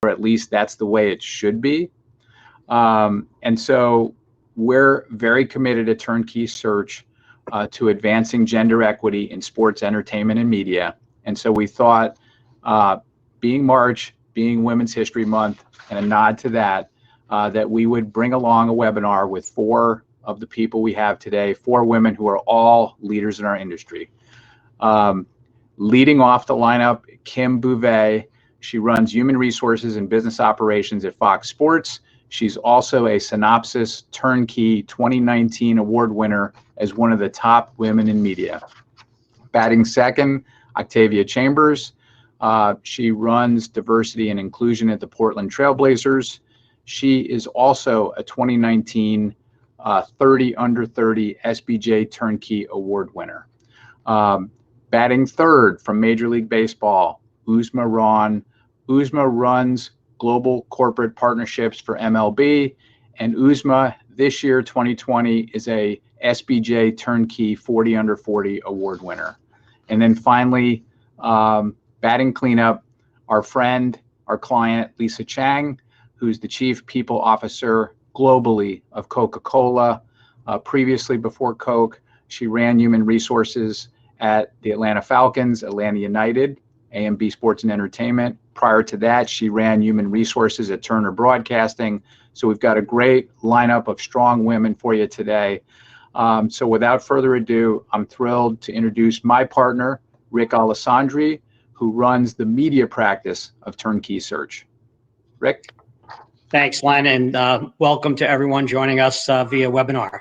or at least that's the way it should be. And so we're very committed at Turnkey Search to advancing gender equity in sports, entertainment, and media. And so we thought, being March, being Women's History Month, and a nod to that, that we would bring along a webinar with 4 of the people we have today, 4 women who are all leaders in our industry. Leading off the lineup, Kim Beauvais. She runs human resources and business operations at Fox Sports. She's also a Cynopsis Turnkey 2019 award winner as one of the top women in media. Batting second, Octavia Chambers. She runs diversity and inclusion at the Portland Trailblazers. She is also a 2019 30 under 30 SBJ Turnkey award winner. Batting third from Major League Baseball, Uzma Rawn. Uzma runs global corporate partnerships for MLB, and Uzma this year, 2020, is a SBJ Turnkey 40 under 40 award winner. And then finally, batting cleanup, our friend, our client, Lisa Chang, who's the Chief People Officer globally of Coca-Cola. Previously, before Coke, she ran human resources at the Atlanta Falcons, Atlanta United, A&B Sports and Entertainment. Prior to that, she ran human resources at Turner Broadcasting. So we've got a great lineup of strong women for you today. So without further ado, I'm thrilled to introduce my partner, Rick Alessandri, who runs the media practice of Turnkey Search. Rick? Thanks, Len, and welcome to everyone joining us via webinar.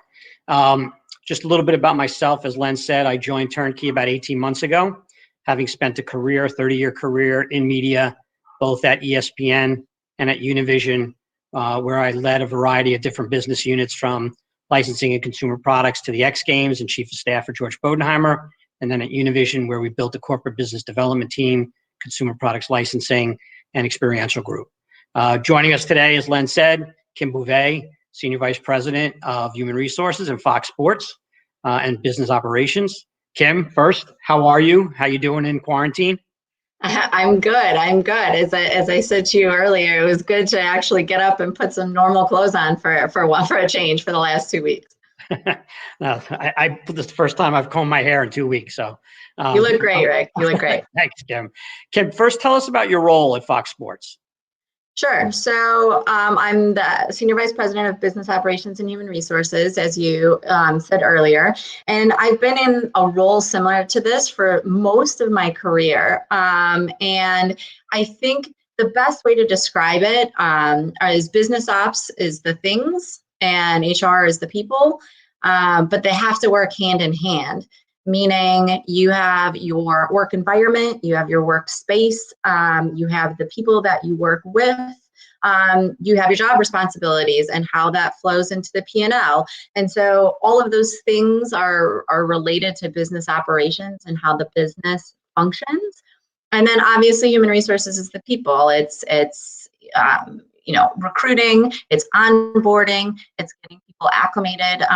Just a little bit about myself. As Len said, I joined Turnkey about 18 months ago, having spent a 30-year career in media, both at ESPN and at Univision, where I led a variety of different business units from licensing and consumer products to the X Games and chief of staff for George Bodenheimer. And then at Univision, where we built a corporate business development team, consumer products licensing, and experiential group. Joining us today, as Len said, Kim Beauvais, Senior Vice President of Human Resources and Fox Sports and Business Operations. Kim, first, how are you? How you doing in quarantine? I'm good. As I said to you earlier, it was good to actually get up and put some normal clothes on for a change for the last 2 weeks. No, this is the first time I've combed my hair in 2 weeks. So you look great, Rick. You look great. Thanks, Kim. Kim, first tell us about your role at Fox Sports. Sure. So I'm the Senior Vice President of Business Operations and Human Resources, as you said earlier. And I've been in a role similar to this for most of my career. And I think the best way to describe it is business ops is the things and HR is the people, but they have to work hand in hand. Meaning you have your work environment, you have your workspace, you have the people that you work with, you have your job responsibilities and how that flows into the P&L. And so all of those things are related to business operations and how the business functions. And then obviously human resources is the people. It's recruiting, it's onboarding, it's getting people acclimated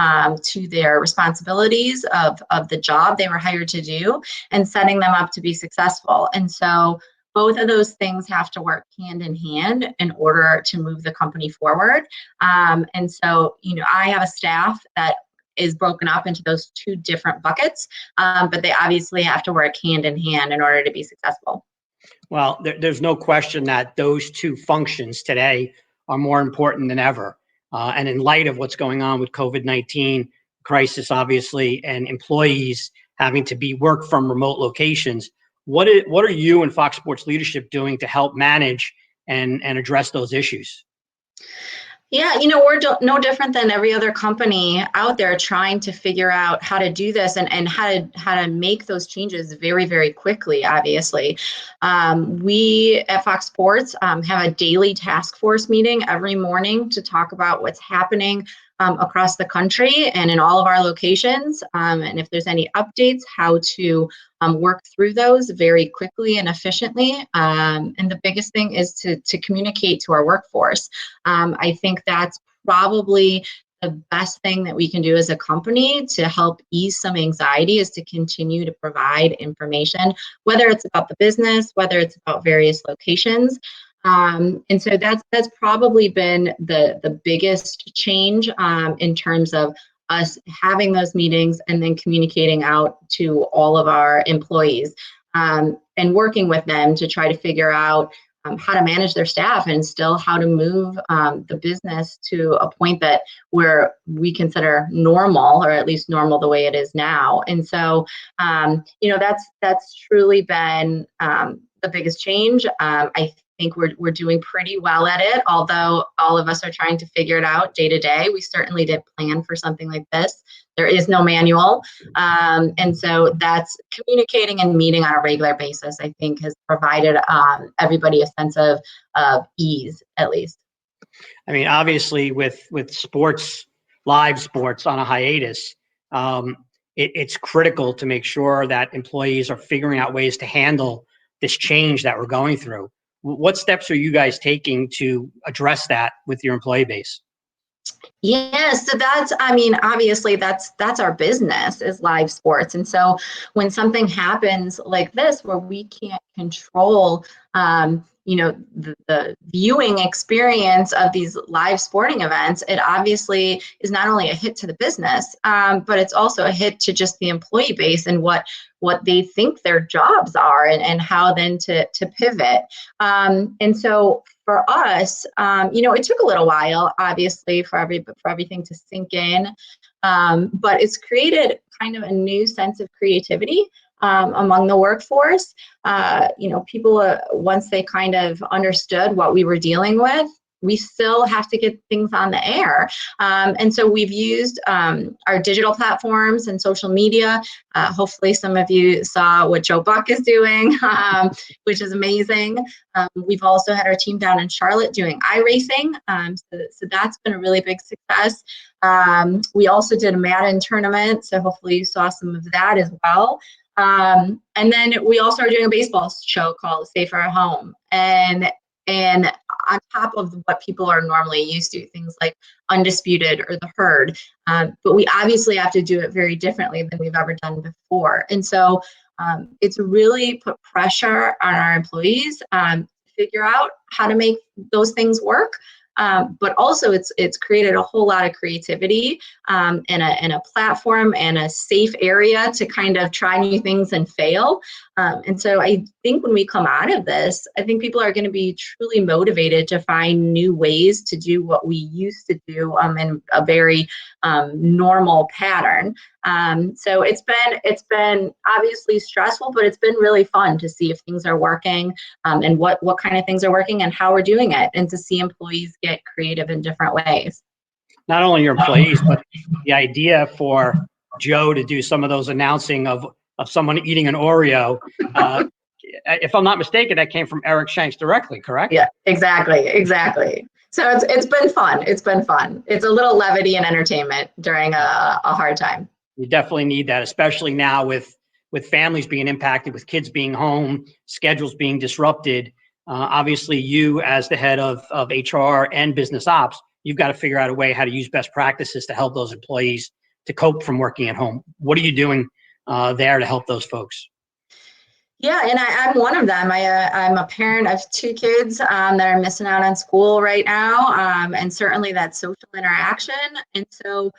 to their responsibilities of the job they were hired to do and setting them up to be successful. And so both of those things have to work hand in hand in order to move the company forward. And so, I have a staff that is broken up into those 2 different buckets, but they obviously have to work hand in hand in order to be successful. Well, there's no question that those 2 functions today are more important than ever. And in light of what's going on with COVID-19 crisis, obviously, and employees having to work from remote locations, what are you and Fox Sports leadership doing to help manage and address those issues? Yeah, we're no different than every other company out there trying to figure out how to do this and how to make those changes very, very quickly, obviously. We at Fox Sports have a daily task force meeting every morning to talk about what's happening across the country and in all of our locations. And if there's any updates, how to work through those very quickly and efficiently. And the biggest thing is to communicate to our workforce. I think that's probably the best thing that we can do as a company to help ease some anxiety is to continue to provide information, whether it's about the business, whether it's about various locations. And so that's probably been the biggest change in terms of us having those meetings and then communicating out to all of our employees, and working with them to try to figure out how to manage their staff and still how to move the business to a point that where we consider normal, or at least normal the way it is now. And so, that's truly been the biggest change. I think we're doing pretty well at it, although all of us are trying to figure it out day to day. We certainly didn't plan for something like this. There is no manual. And so that's communicating and meeting on a regular basis, I think, has provided everybody a sense of ease, at least. I mean, obviously with sports, live sports on a hiatus, it's critical to make sure that employees are figuring out ways to handle this change that we're going through. What steps are you guys taking to address that with your employee base? Yeah, so obviously that's our business is live sports. And so when something happens like this, where we can't control, the viewing experience of these live sporting events, it obviously is not only a hit to the business, but it's also a hit to just the employee base and what they think their jobs are, and how then to pivot. And so for us, it took a little while, obviously, for everything to sink in, but it's created kind of a new sense of creativity among the workforce. People, once they kind of understood what we were dealing with, we still have to get things on the air. And so we've used our digital platforms and social media. Hopefully some of you saw what Joe Buck is doing, which is amazing. We've also had our team down in Charlotte doing iRacing. So that's been a really big success. We also did a Madden tournament, so hopefully you saw some of that as well. And then we also are doing a baseball show called Safer at Home. And on top of what people are normally used to, things like Undisputed or The Herd, but we obviously have to do it very differently than we've ever done before. And so it's really put pressure on our employees to figure out how to make those things work. But also it's created a whole lot of creativity and a platform and a safe area to kind of try new things and fail. And so I think when we come out of this, I think people are going to be truly motivated to find new ways to do what we used to do in a very normal pattern. So it's been obviously stressful, but it's been really fun to see if things are working, and what kind of things are working and how we're doing it, and to see employees get creative in different ways. Not only your employees, but the idea for Joe to do some of those announcing of someone eating an Oreo. If I'm not mistaken, that came from Eric Shanks directly, correct? Yeah, exactly. So it's been fun. It's been fun. It's a little levity and entertainment during a hard time. You definitely need that, especially now with families being impacted, with kids being home, schedules being disrupted. Obviously, you as the head of HR and business ops, you've got to figure out a way how to use best practices to help those employees to cope from working at home. What are you doing there to help those folks? Yeah, and I'm one of them. I'm a parent of 2 kids that are missing out on school right now, and certainly that social interaction. And so,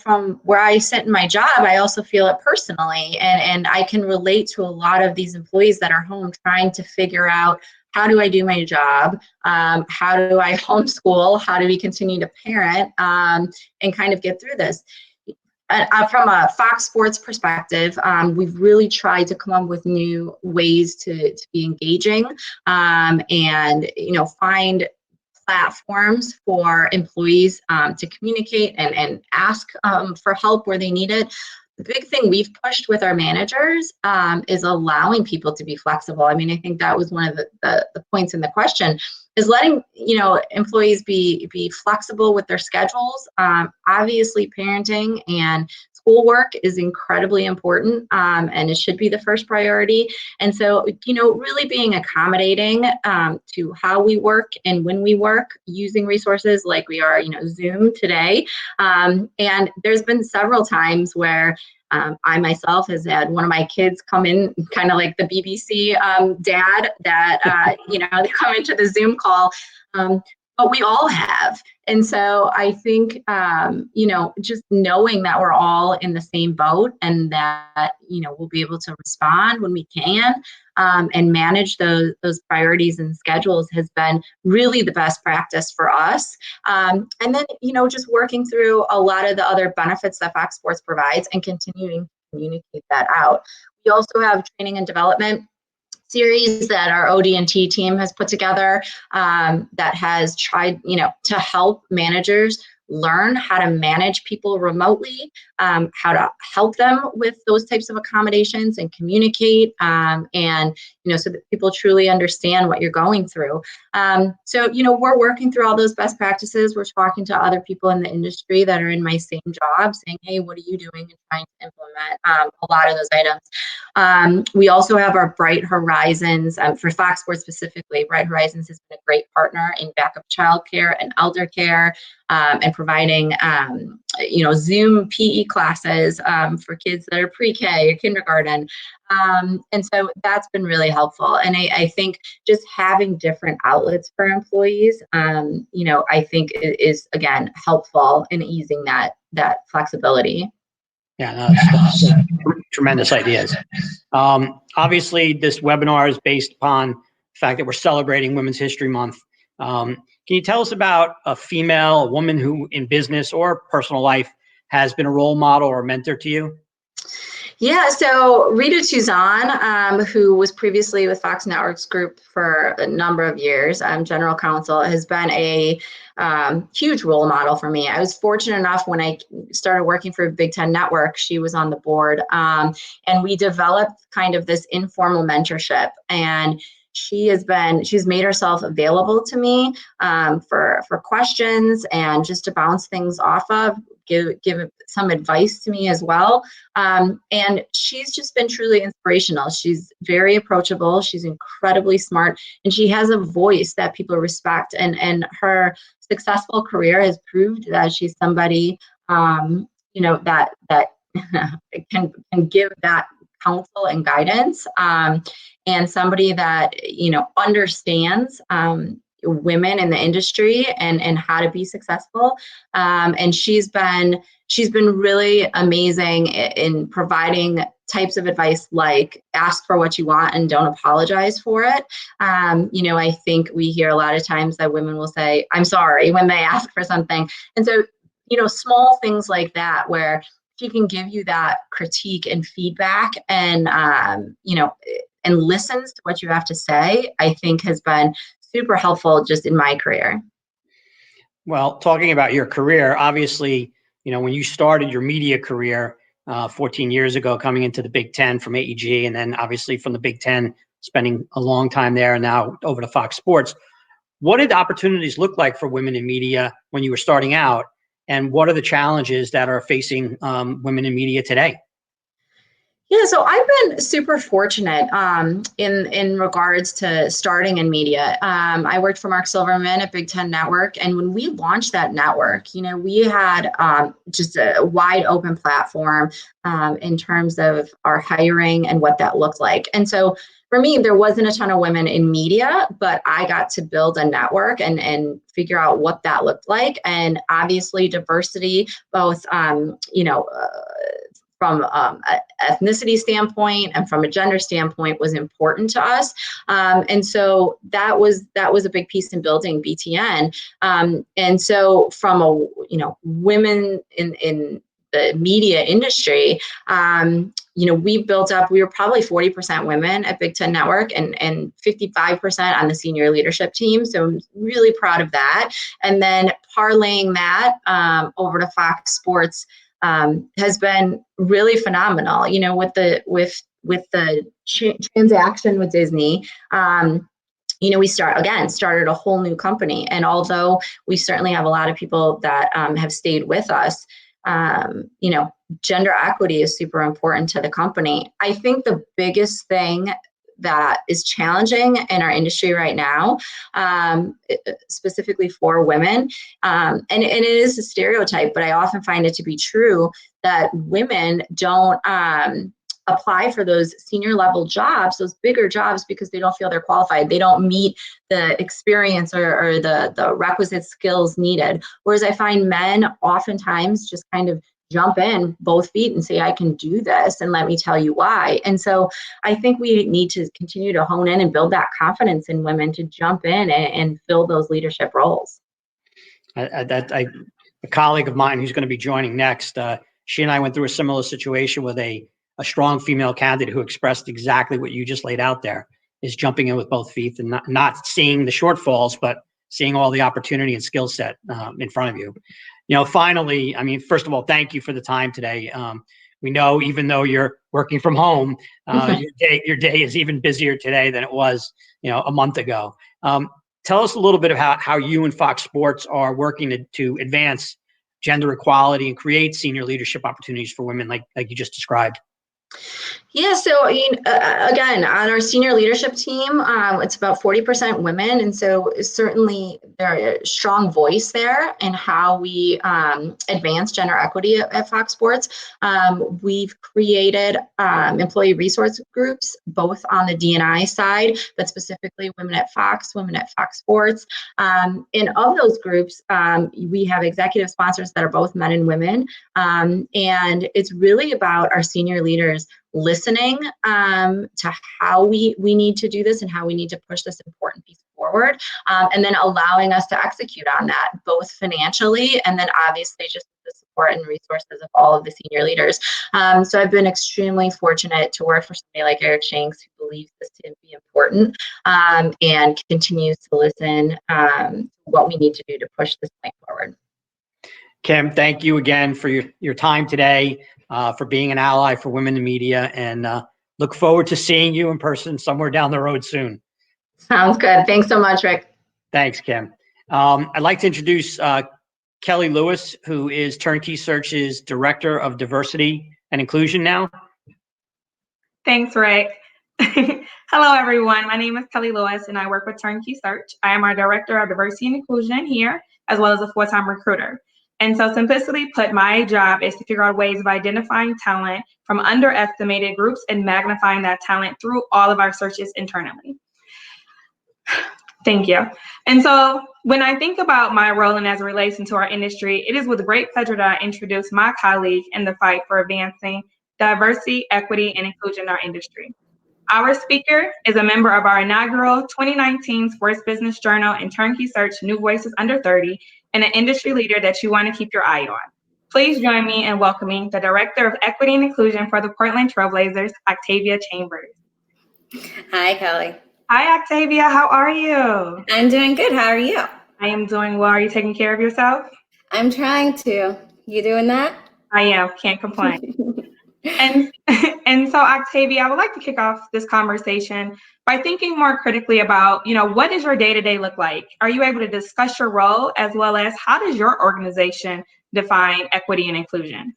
from where I sit in my job, I also feel it personally, and I can relate to a lot of these employees that are home trying to figure out, how do I do my job? How do I homeschool? How do we continue to parent and kind of get through this? From a Fox Sports perspective, we've really tried to come up with new ways to be engaging, and find platforms for employees to communicate and ask for help where they need it. The big thing we've pushed with our managers is allowing people to be flexible. I mean, I think that was one of the points in the question, is letting employees be flexible with their schedules. Obviously, parenting and schoolwork is incredibly important, and it should be the first priority. And so, really being accommodating to how we work and when we work, using resources like we are, Zoom today. And there's been several times where I myself has had one of my kids come in, kind of like the BBC dad that, they come into the Zoom call. But we all have. And so I think, just knowing that we're all in the same boat and that, we'll be able to respond when we can, and manage those priorities and schedules has been really the best practice for us. And then, just working through a lot of the other benefits that Fox Sports provides and continuing to communicate that out. We also have training and development series that our OD&T team has put together, that has tried, to help managers learn how to manage people remotely, how to help them with those types of accommodations and communicate, and so that people truly understand what you're going through. So we're working through all those best practices. We're talking to other people in the industry that are in my same job, saying, hey, what are you doing, and trying to implement a lot of those items. We also have our Bright Horizons, for Fox Sports specifically. Bright Horizons has been a great partner in backup childcare and elder care, and providing Zoom PE classes for kids that are pre-K or kindergarten. And so that's been really helpful. And I think just having different outlets for employees, I think is, again, helpful in easing that flexibility. Yeah, no, that's tremendous ideas. Obviously, this webinar is based upon the fact that we're celebrating Women's History Month. Can you tell us about a woman who in business or personal life has been a role model or mentor to you? Yeah, so Rita Tuzan, who was previously with Fox Networks Group for a number of years, general counsel, has been a huge role model for me. I was fortunate enough when I started working for Big Ten Network, she was on the board, and we developed kind of this informal mentorship. And she's made herself available to me for questions and just to bounce things off of, give some advice to me as well. And she's just been truly inspirational. She's very approachable. She's incredibly smart, and she has a voice that people respect. And her successful career has proved that she's somebody, that can give that counsel and guidance, and somebody that, understands women in the industry and how to be successful. And she's been really amazing in providing types of advice like ask for what you want and don't apologize for it. I think we hear a lot of times that women will say, I'm sorry, when they ask for something. And so, small things like that, where she can give you that critique and feedback and, and listens to what you have to say, I think has been super helpful just in my career. Well, talking about your career, obviously, when you started your media career 14 years ago, coming into the Big Ten from AEG, and then obviously from the Big Ten, spending a long time there and now over to Fox Sports, what did opportunities look like for women in media when you were starting out? And what are the challenges that are facing women in media today? Yeah, so I've been super fortunate in regards to starting in media. I worked for Mark Silverman at Big Ten Network, and when we launched that network, we had just a wide open platform in terms of our hiring and what that looked like. And so for me, there wasn't a ton of women in media, but I got to build a network and figure out what that looked like. And obviously diversity, both, from an ethnicity standpoint and from a gender standpoint, was important to us. And so that was a big piece in building BTN. And so from a, women in the media industry, we built up, we were probably 40% women at Big Ten Network and 55% on the senior leadership team. So I'm really proud of that. And then parlaying that over to Fox Sports has been really phenomenal. With the transaction with Disney, we started a whole new company. And although we certainly have a lot of people that have stayed with us, gender equity is super important to the company. I think the biggest thing that is challenging in our industry right now, specifically for women. And it is a stereotype, but I often find it to be true that women don't apply for those senior level jobs, those bigger jobs, because they don't feel they're qualified. They don't meet the experience or the requisite skills needed. Whereas I find men oftentimes just kind of jump in both feet and say, I can do this, and let me tell you why. And so I think we need to continue to hone in and build that confidence in women to jump in and fill those leadership roles. A colleague of mine who's going to be joining next, she and I went through a similar situation with a strong female candidate who expressed exactly what you just laid out there, is jumping in with both feet and not seeing the shortfalls, but seeing all the opportunity and skill set in front of you. Finally, I mean, first of all, thank you for the time today. We know, even though you're working from home, your day is even busier today than it was, a month ago. Tell us a little bit about how you and Fox Sports are working to advance gender equality and create senior leadership opportunities for women like you just described. Yeah, so again, on our senior leadership team, it's about 40% women, and so certainly there's a strong voice there in how we advance gender equity at Fox Sports. We've created employee resource groups, both on the D&I side, but specifically Women at Fox Sports. And of those groups, we have executive sponsors that are both men and women, and it's really about our senior leaders listening to how we need to do this and how we need to push this important piece forward, and then allowing us to execute on that, both financially and then obviously just the support and resources of all of the senior leaders. So I've been extremely fortunate to work for somebody like Eric Chang, who believes this to be important, and continues to listen what we need to do to push this thing forward. Kim, thank you again for your time today, for being an ally for women in media, and look forward to seeing you in person somewhere down the road soon. Sounds good. Thanks so much, Rick. Thanks, Kim. I'd like to introduce Kelly Lewis, who is Turnkey Search's Director of Diversity and Inclusion now. Thanks, Rick. Hello, everyone. My name is Kelly Lewis, and I work with Turnkey Search. I am our Director of Diversity and Inclusion here, as well as a full-time recruiter. And so simplicity put, my job is to figure out ways of identifying talent from underestimated groups and magnifying that talent through all of our searches internally. Thank you. And so when I think about my role and as it relates into our industry, it is with great pleasure that I introduce my colleague in the fight for advancing diversity, equity, and inclusion in our industry. Our speaker is a member of our inaugural 2019 Sports Business Journal and Turnkey Search New Voices Under 30, and an industry leader that you want to keep your eye on. Please join me in welcoming the Director of Equity and Inclusion for the Portland Trailblazers, Octavia Chambers. Hi, Kelly. Hi, Octavia. How are you? I'm doing good. How are you? I am doing well. Are you taking care of yourself? I'm trying to. You doing that? I am. Can't complain. And so, Octavia, I would like to kick off this conversation by thinking more critically about, what does your day-to-day look like? Are you able to discuss your role, as well as how does your organization define equity and inclusion?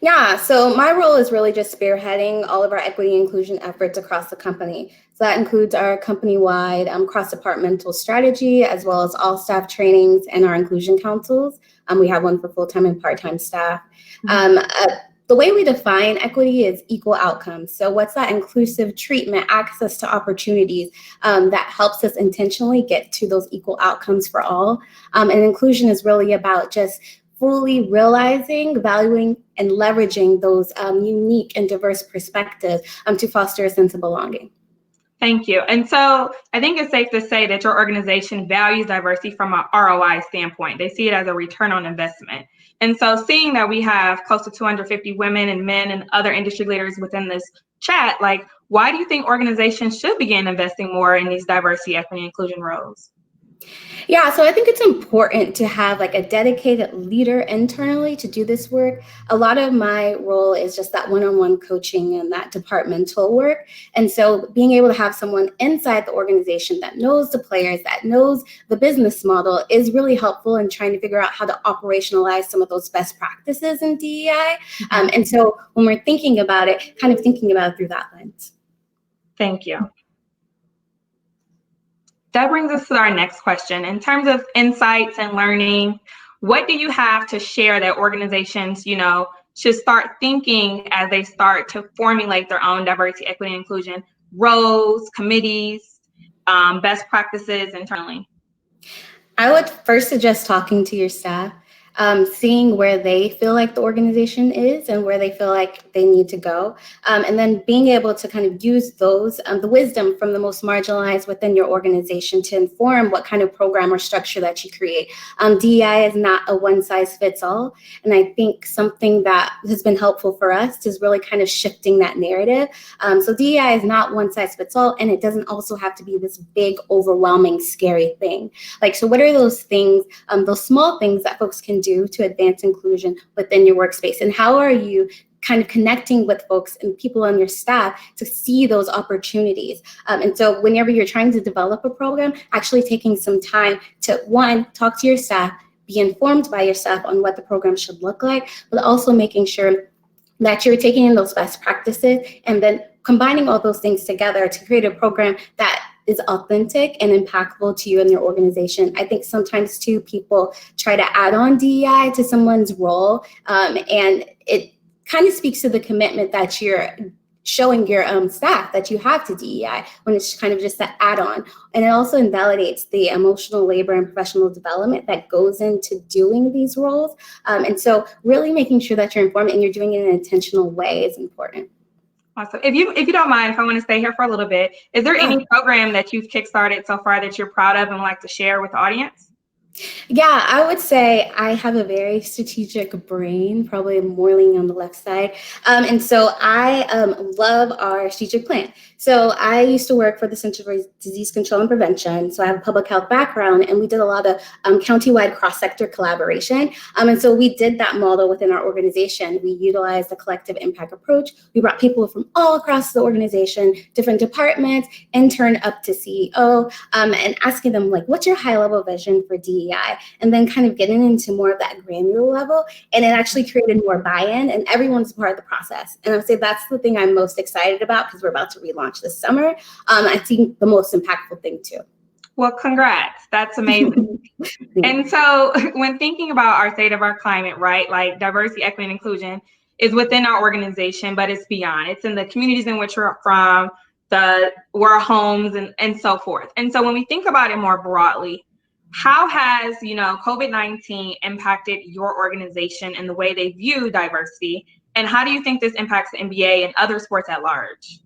Yeah, so my role is really just spearheading all of our equity and inclusion efforts across the company. So that includes our company-wide cross-departmental strategy, as well as all staff trainings and our inclusion councils. We have one for full-time and part-time staff. The way we define equity is equal outcomes. So what's that inclusive treatment, access to opportunities that helps us intentionally get to those equal outcomes for all? And inclusion is really about just fully realizing, valuing, and leveraging those unique and diverse perspectives to foster a sense of belonging. Thank you. And so I think it's safe to say that your organization values diversity from an ROI standpoint. They see it as a return on investment. And so seeing that we have close to 250 women and men and other industry leaders within this chat, why do you think organizations should begin investing more in these diversity, equity, and inclusion roles? Yeah, so I think it's important to have a dedicated leader internally to do this work. A lot of my role is just that one-on-one coaching and that departmental work. And so being able to have someone inside the organization that knows the players, that knows the business model is really helpful in trying to figure out how to operationalize some of those best practices in DEI. And so when we're thinking about it, kind of thinking about it through that lens. Thank you. That brings us to our next question. In terms of insights and learning, what do you have to share that organizations, should start thinking as they start to formulate their own diversity, equity, and inclusion roles, committees, best practices internally? I would first suggest talking to your staff, seeing where they feel like the organization is and where they feel like they need to go. And then being able to kind of use those, the wisdom from the most marginalized within your organization to inform what kind of program or structure that you create. DEI is not a one size fits all. And I think something that has been helpful for us is really kind of shifting that narrative. So DEI is not one size fits all, and it doesn't also have to be this big, overwhelming, scary thing. Like, so what are those things, those small things that folks can do to advance inclusion within your workspace? And how are you kind of connecting with folks and people on your staff to see those opportunities? And so whenever you're trying to develop a program, actually taking some time to, one, talk to your staff, be informed by your staff on what the program should look like, but also making sure that you're taking in those best practices and then combining all those things together to create a program that is authentic and impactful to you and your organization. I think sometimes too, people try to add on DEI to someone's role, and it kind of speaks to the commitment that you're showing your staff that you have to DEI when it's kind of just that add-on. And it also invalidates the emotional labor and professional development that goes into doing these roles. And so really making sure that you're informed and you're doing it in an intentional way is important. Awesome. If you don't mind, if I want to stay here for a little bit, is there any program that you've kickstarted so far that you're proud of and would like to share with the audience? Yeah, I would say I have a very strategic brain, probably more leaning on the left side. And so I love our strategic plan. So I used to work for the Center for Disease Control and Prevention. So I have a public health background, and we did a lot of county-wide cross-sector collaboration. And so we did that model within our organization. We utilized the collective impact approach. We brought people from all across the organization, different departments, intern up to CEO, and asking them, like, what's your high-level vision for DEI? And then kind of getting into more of that granular level. And it actually created more buy-in, and everyone's part of the process. And I would say that's the thing I'm most excited about, because we're about to relaunch this summer. I think the most impactful thing too. Well, congrats. That's amazing. And so when thinking about our state of our climate, right, like diversity, equity, and inclusion is within our organization, but it's beyond. It's in the communities in which we're from, where our homes and so forth. And so when we think about it more broadly, how has, COVID-19 impacted your organization and the way they view diversity? And how do you think this impacts the NBA and other sports at large?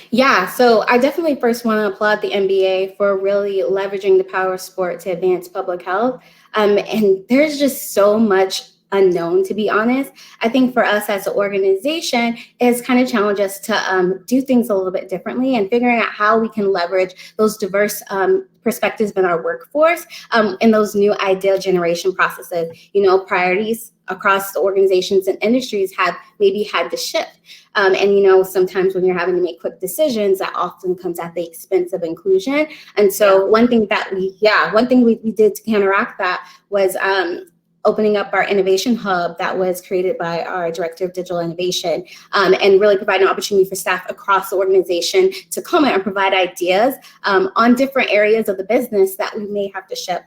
Yeah, so I definitely first want to applaud the NBA for really leveraging the power of sport to advance public health. And there's just so much unknown, to be honest. I think for us as an organization, it's kind of challenged us to do things a little bit differently and figuring out how we can leverage those diverse perspectives in our workforce in those new ideal generation processes. Priorities across the organizations and industries have maybe had to shift. And sometimes when you're having to make quick decisions, that often comes at the expense of inclusion. And so one thing we did to counteract that was opening up our innovation hub that was created by our director of digital innovation, and really providing an opportunity for staff across the organization to comment and provide ideas on different areas of the business that we may have to shift.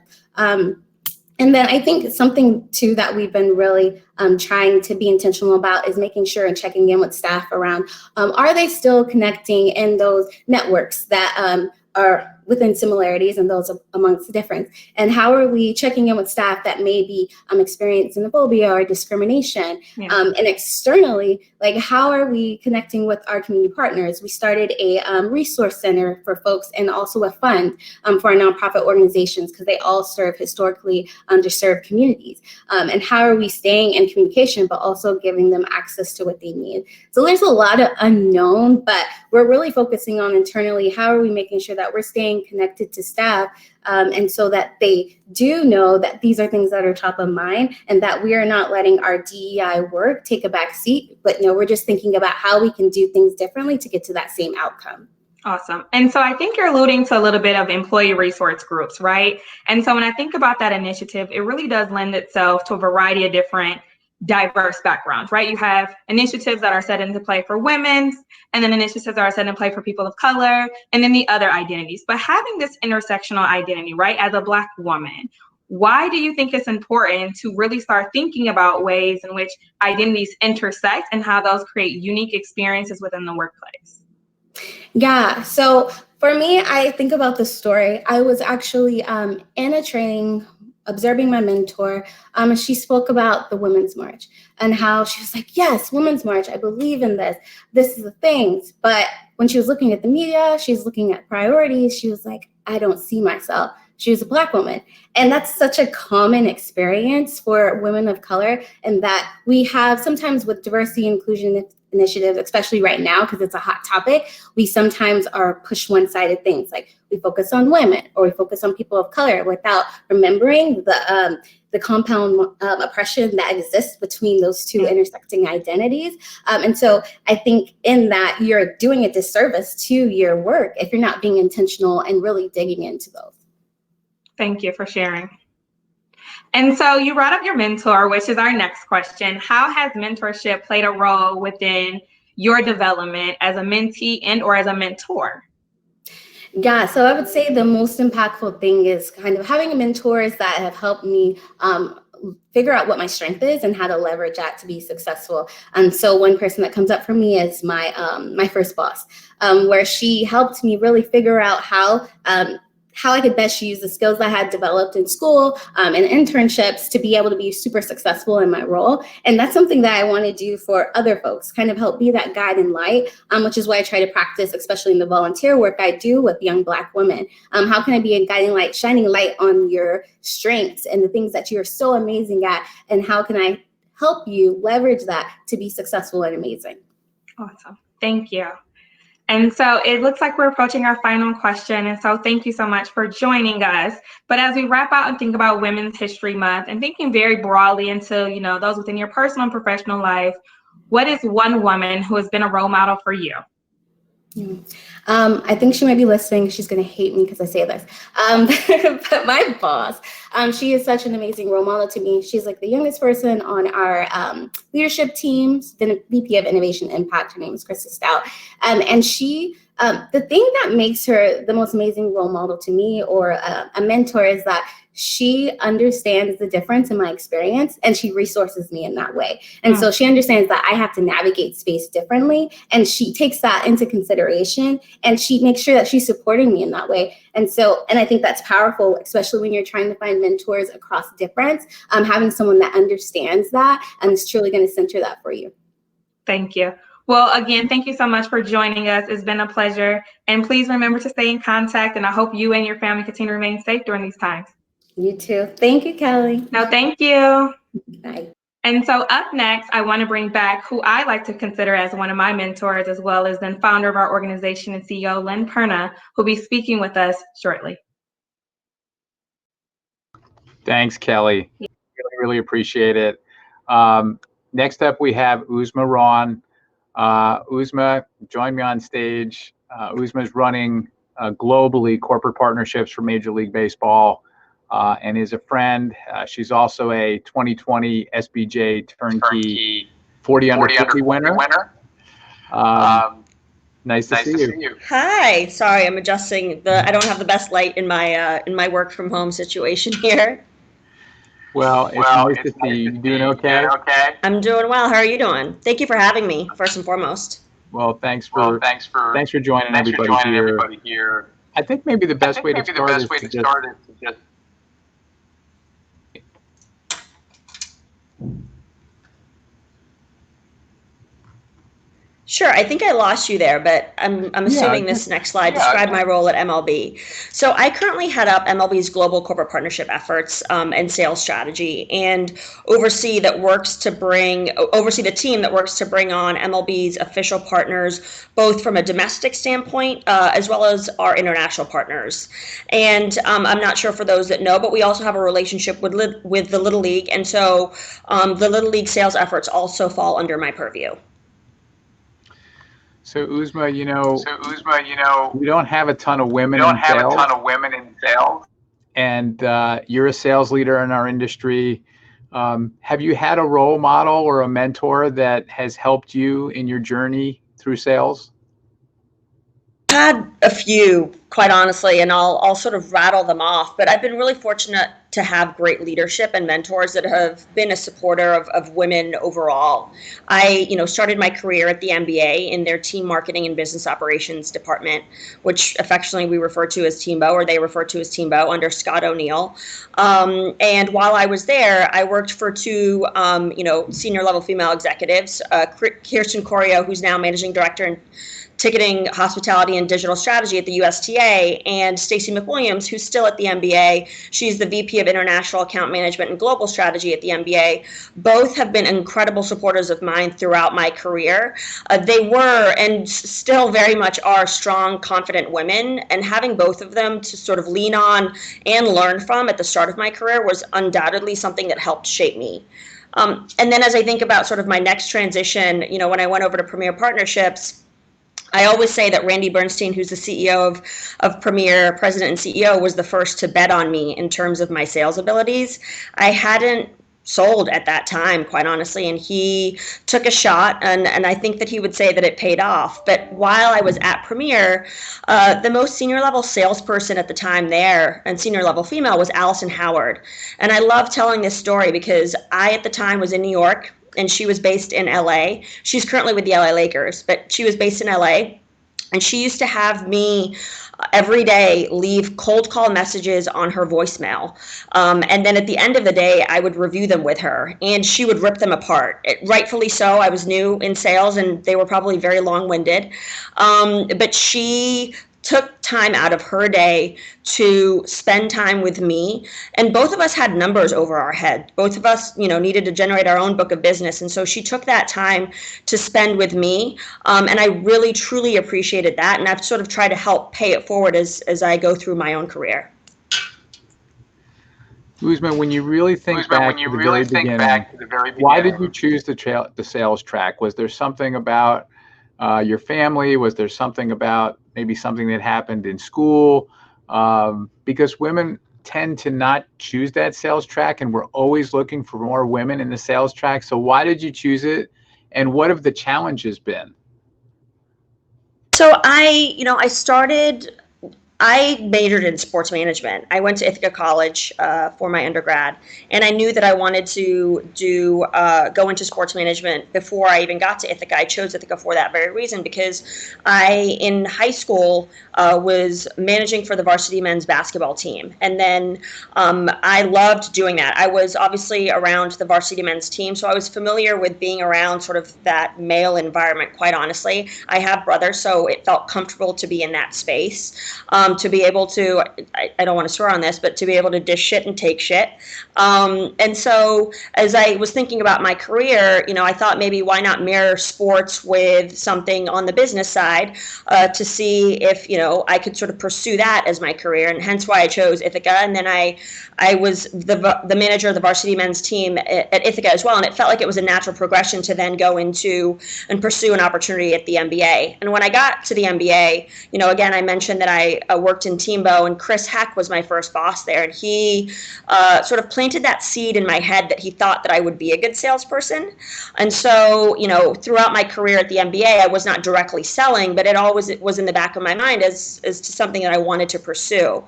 And then I think something too that we've been really trying to be intentional about is making sure and checking in with staff around, are they still connecting in those networks that are within similarities and those amongst the difference? And how are we checking in with staff that may be experiencing xenophobia or discrimination? Yeah. And externally, like, how are we connecting with our community partners? We started a resource center for folks and also a fund for our nonprofit organizations, because they all serve historically underserved communities. And how are we staying in communication, but also giving them access to what they need? So there's a lot of unknown, but we're really focusing on internally, how are we making sure that we're staying connected to staff, and so that they do know that these are things that are top of mind, and that we are not letting our DEI work take a back seat, but we're just thinking about how we can do things differently to get to that same outcome. Awesome. And so I think you're alluding to a little bit of employee resource groups, right? And so when I think about that initiative, it really does lend itself to a variety of different diverse backgrounds, right? You have initiatives that are set into play for women, and then initiatives that are set in play for people of color, and then the other identities. But having this intersectional identity, right, as a Black woman, why do you think it's important to really start thinking about ways in which identities intersect and how those create unique experiences within the workplace? Yeah, so for me, I think about this story. I was actually in a training observing my mentor. She spoke about the Women's March and how she was like, yes, Women's March, I believe in this. This is the things. But when she was looking at the media, she's looking at priorities. She was like, I don't see myself. She was a Black woman. And that's such a common experience for women of color, and that we have sometimes with diversity inclusion initiatives, especially right now, because it's a hot topic, we sometimes are push one-sided things. Like we focus on women or we focus on people of color without remembering the compound oppression that exists between those two intersecting identities. And so I think in that you're doing a disservice to your work if you're not being intentional and really digging into those. Thank you for sharing. And so you brought up your mentor, which is our next question. How has mentorship played a role within your development as a mentee and or as a mentor? Yeah, so I would say the most impactful thing is kind of having mentors that have helped me figure out what my strength is and how to leverage that to be successful. And so one person that comes up for me is my first boss, where she helped me really figure out how I could best use the skills I had developed in school and internships to be able to be super successful in my role. And that's something that I want to do for other folks, kind of help be that guide and light, which is why I try to practice, especially in the volunteer work I do with young Black women. How can I be a guiding light, shining light on your strengths and the things that you're so amazing at? And how can I help you leverage that to be successful and amazing? Awesome. Thank you. And so it looks like we're approaching our final question. And so thank you so much for joining us. But as we wrap out and think about Women's History Month and thinking very broadly into, those within your personal and professional life, what is one woman who has been a role model for you? I think she might be listening. She's going to hate me because I say this. But my boss, she is such an amazing role model to me. She's like the youngest person on our leadership team, the VP of Innovation Impact. Her name is Krista Stout. And she, the thing that makes her the most amazing role model to me or a mentor is that she understands the difference in my experience and she resources me in that way. And so she understands that I have to navigate space differently, and she takes that into consideration and she makes sure that she's supporting me in that way. And I think that's powerful, especially when you're trying to find mentors across difference, having someone that understands that and is truly going to center that for you. Thank you. Well, again, thank you so much for joining us. It's been a pleasure. And please remember to stay in contact. And I hope you and your family continue to remain safe during these times. You too. Thank you, Kelly. No, thank you. Bye. And so up next, I want to bring back who I like to consider as one of my mentors, as well as then founder of our organization and CEO, Lynn Perna, who'll be speaking with us shortly. Thanks, Kelly. Really appreciate it. Next up, we have Uzma Rawn. Uzma, join me on stage. Uzma is running globally corporate partnerships for Major League Baseball and is a friend. She's also a 2020 SBJ Turnkey 40 under 50 winner. Nice to see you. Hi. Sorry, I'm adjusting. I don't have the best light in my work from home situation here. Well, it's nice to see you. Doing okay? I'm doing well. How are you doing? Thank you for having me, first and foremost. Well, thanks for joining everybody here. I think maybe the best way to start is to just Sure, I think I lost you there, but I'm assuming this next slide described my role at MLB. So I currently head up MLB's global corporate partnership efforts and sales strategy, and oversee the team that works to bring on MLB's official partners, both from a domestic standpoint as well as our international partners. And I'm not sure for those that know, but we also have a relationship with the Little League, and so the Little League sales efforts also fall under my purview. So Uzma, we don't have a ton of women in sales. And you're a sales leader in our industry. Have you had a role model or a mentor that has helped you in your journey through sales? Had a few, quite honestly, and I'll sort of rattle them off, but I've been really fortunate to have great leadership and mentors that have been a supporter of women overall. I, started my career at the MBA in their team marketing and business operations department, which affectionately we refer to as Teambo, or they refer to as Teambo, under Scott O'Neill. And while I was there, I worked for two, senior level female executives, Kirsten Corio, who's now managing director and ticketing, hospitality, and digital strategy at the USTA, and Stacey McWilliams, who's still at the MBA. She's the VP of International Account Management and Global Strategy at the MBA. Both have been incredible supporters of mine throughout my career. They were and still very much are strong, confident women, and having both of them to sort of lean on and learn from at the start of my career was undoubtedly something that helped shape me. And then as I think about sort of my next transition, when I went over to Premier Partnerships, I always say that Randy Bernstein, who's the CEO of Premier, president and CEO, was the first to bet on me in terms of my sales abilities. I hadn't sold at that time, quite honestly, and he took a shot, and I think that he would say that it paid off. But while I was at Premier, the most senior level salesperson at the time there, and senior level female, was Allison Howard. And I love telling this story because I, at the time, was in New York, and she was based in LA. She's currently with the LA Lakers, but she was based in LA. And she used to have me every day leave cold call messages on her voicemail. And then at the end of the day, I would review them with her, and she would rip them apart. Rightfully so. I was new in sales, and they were probably very long-winded. But she took time out of her day to spend time with me. And both of us had numbers over our head. Both of us, needed to generate our own book of business. And so she took that time to spend with me. And I really, truly appreciated that. And I've sort of tried to help pay it forward as I go through my own career. Uzma, when you really think back to the very beginning, why did you choose the sales track? Was there something about your family? Was there something about maybe something that happened in school? Because women tend to not choose that sales track, and we're always looking for more women in the sales track. So why did you choose it, and what have the challenges been? So I majored in sports management. I went to Ithaca College for my undergrad, and I knew that I wanted to go into sports management before I even got to Ithaca. I chose Ithaca for that very reason, because in high school, was managing for the varsity men's basketball team. And then I loved doing that. I was obviously around the varsity men's team, so I was familiar with being around sort of that male environment, quite honestly. I have brothers, so it felt comfortable to be in that space. To be able to, I don't want to swear on this, but to be able to dish shit and take shit. And so as I was thinking about my career, I thought maybe why not mirror sports with something on the business side to see if, I could sort of pursue that as my career, and hence why I chose Ithaca. And then I was the manager of the varsity men's team at Ithaca as well, and it felt like it was a natural progression to then go into and pursue an opportunity at the MBA. And when I got to the MBA, again, I mentioned that I worked in Teambo, and Chris Heck was my first boss there, and he sort of planted that seed in my head that he thought that I would be a good salesperson. And so, throughout my career at the MBA, I was not directly selling, but it always was in the back of my mind as to something that I wanted to pursue.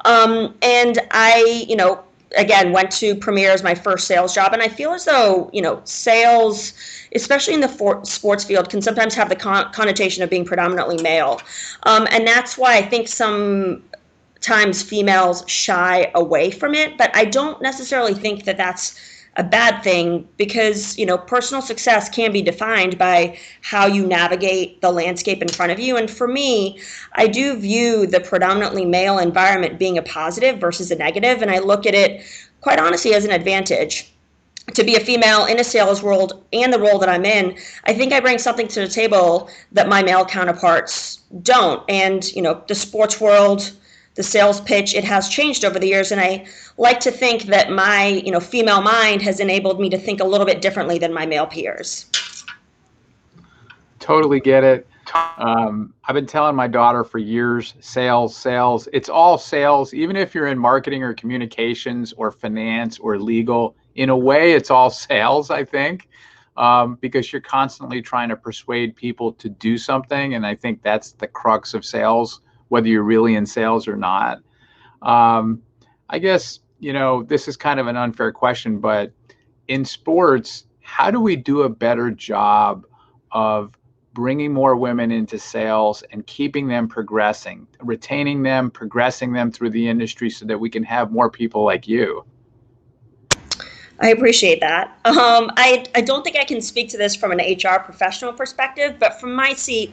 And I, again, went to Premier as my first sales job, and I feel as though, sales, especially in the sports field, can sometimes have the connotation of being predominantly male. And that's why I think sometimes females shy away from it, but I don't necessarily think that that's a bad thing, because, personal success can be defined by how you navigate the landscape in front of you. And for me, I do view the predominantly male environment being a positive versus a negative, and I look at it quite honestly as an advantage. To be a female in a sales world and the role that I'm in, I think I bring something to the table that my male counterparts don't. And, the sports world, the sales pitch, it has changed over the years. And I like to think that my, female mind has enabled me to think a little bit differently than my male peers. Totally get it. I've been telling my daughter for years, sales, it's all sales. Even if you're in marketing or communications or finance or legal, in a way, it's all sales, I think, because you're constantly trying to persuade people to do something. And I think that's the crux of sales, whether you're really in sales or not. I guess, this is kind of an unfair question, but in sports, how do we do a better job of bringing more women into sales and keeping them progressing, retaining them, progressing them through the industry so that we can have more people like you? I appreciate that. I don't think I can speak to this from an HR professional perspective, but from my seat,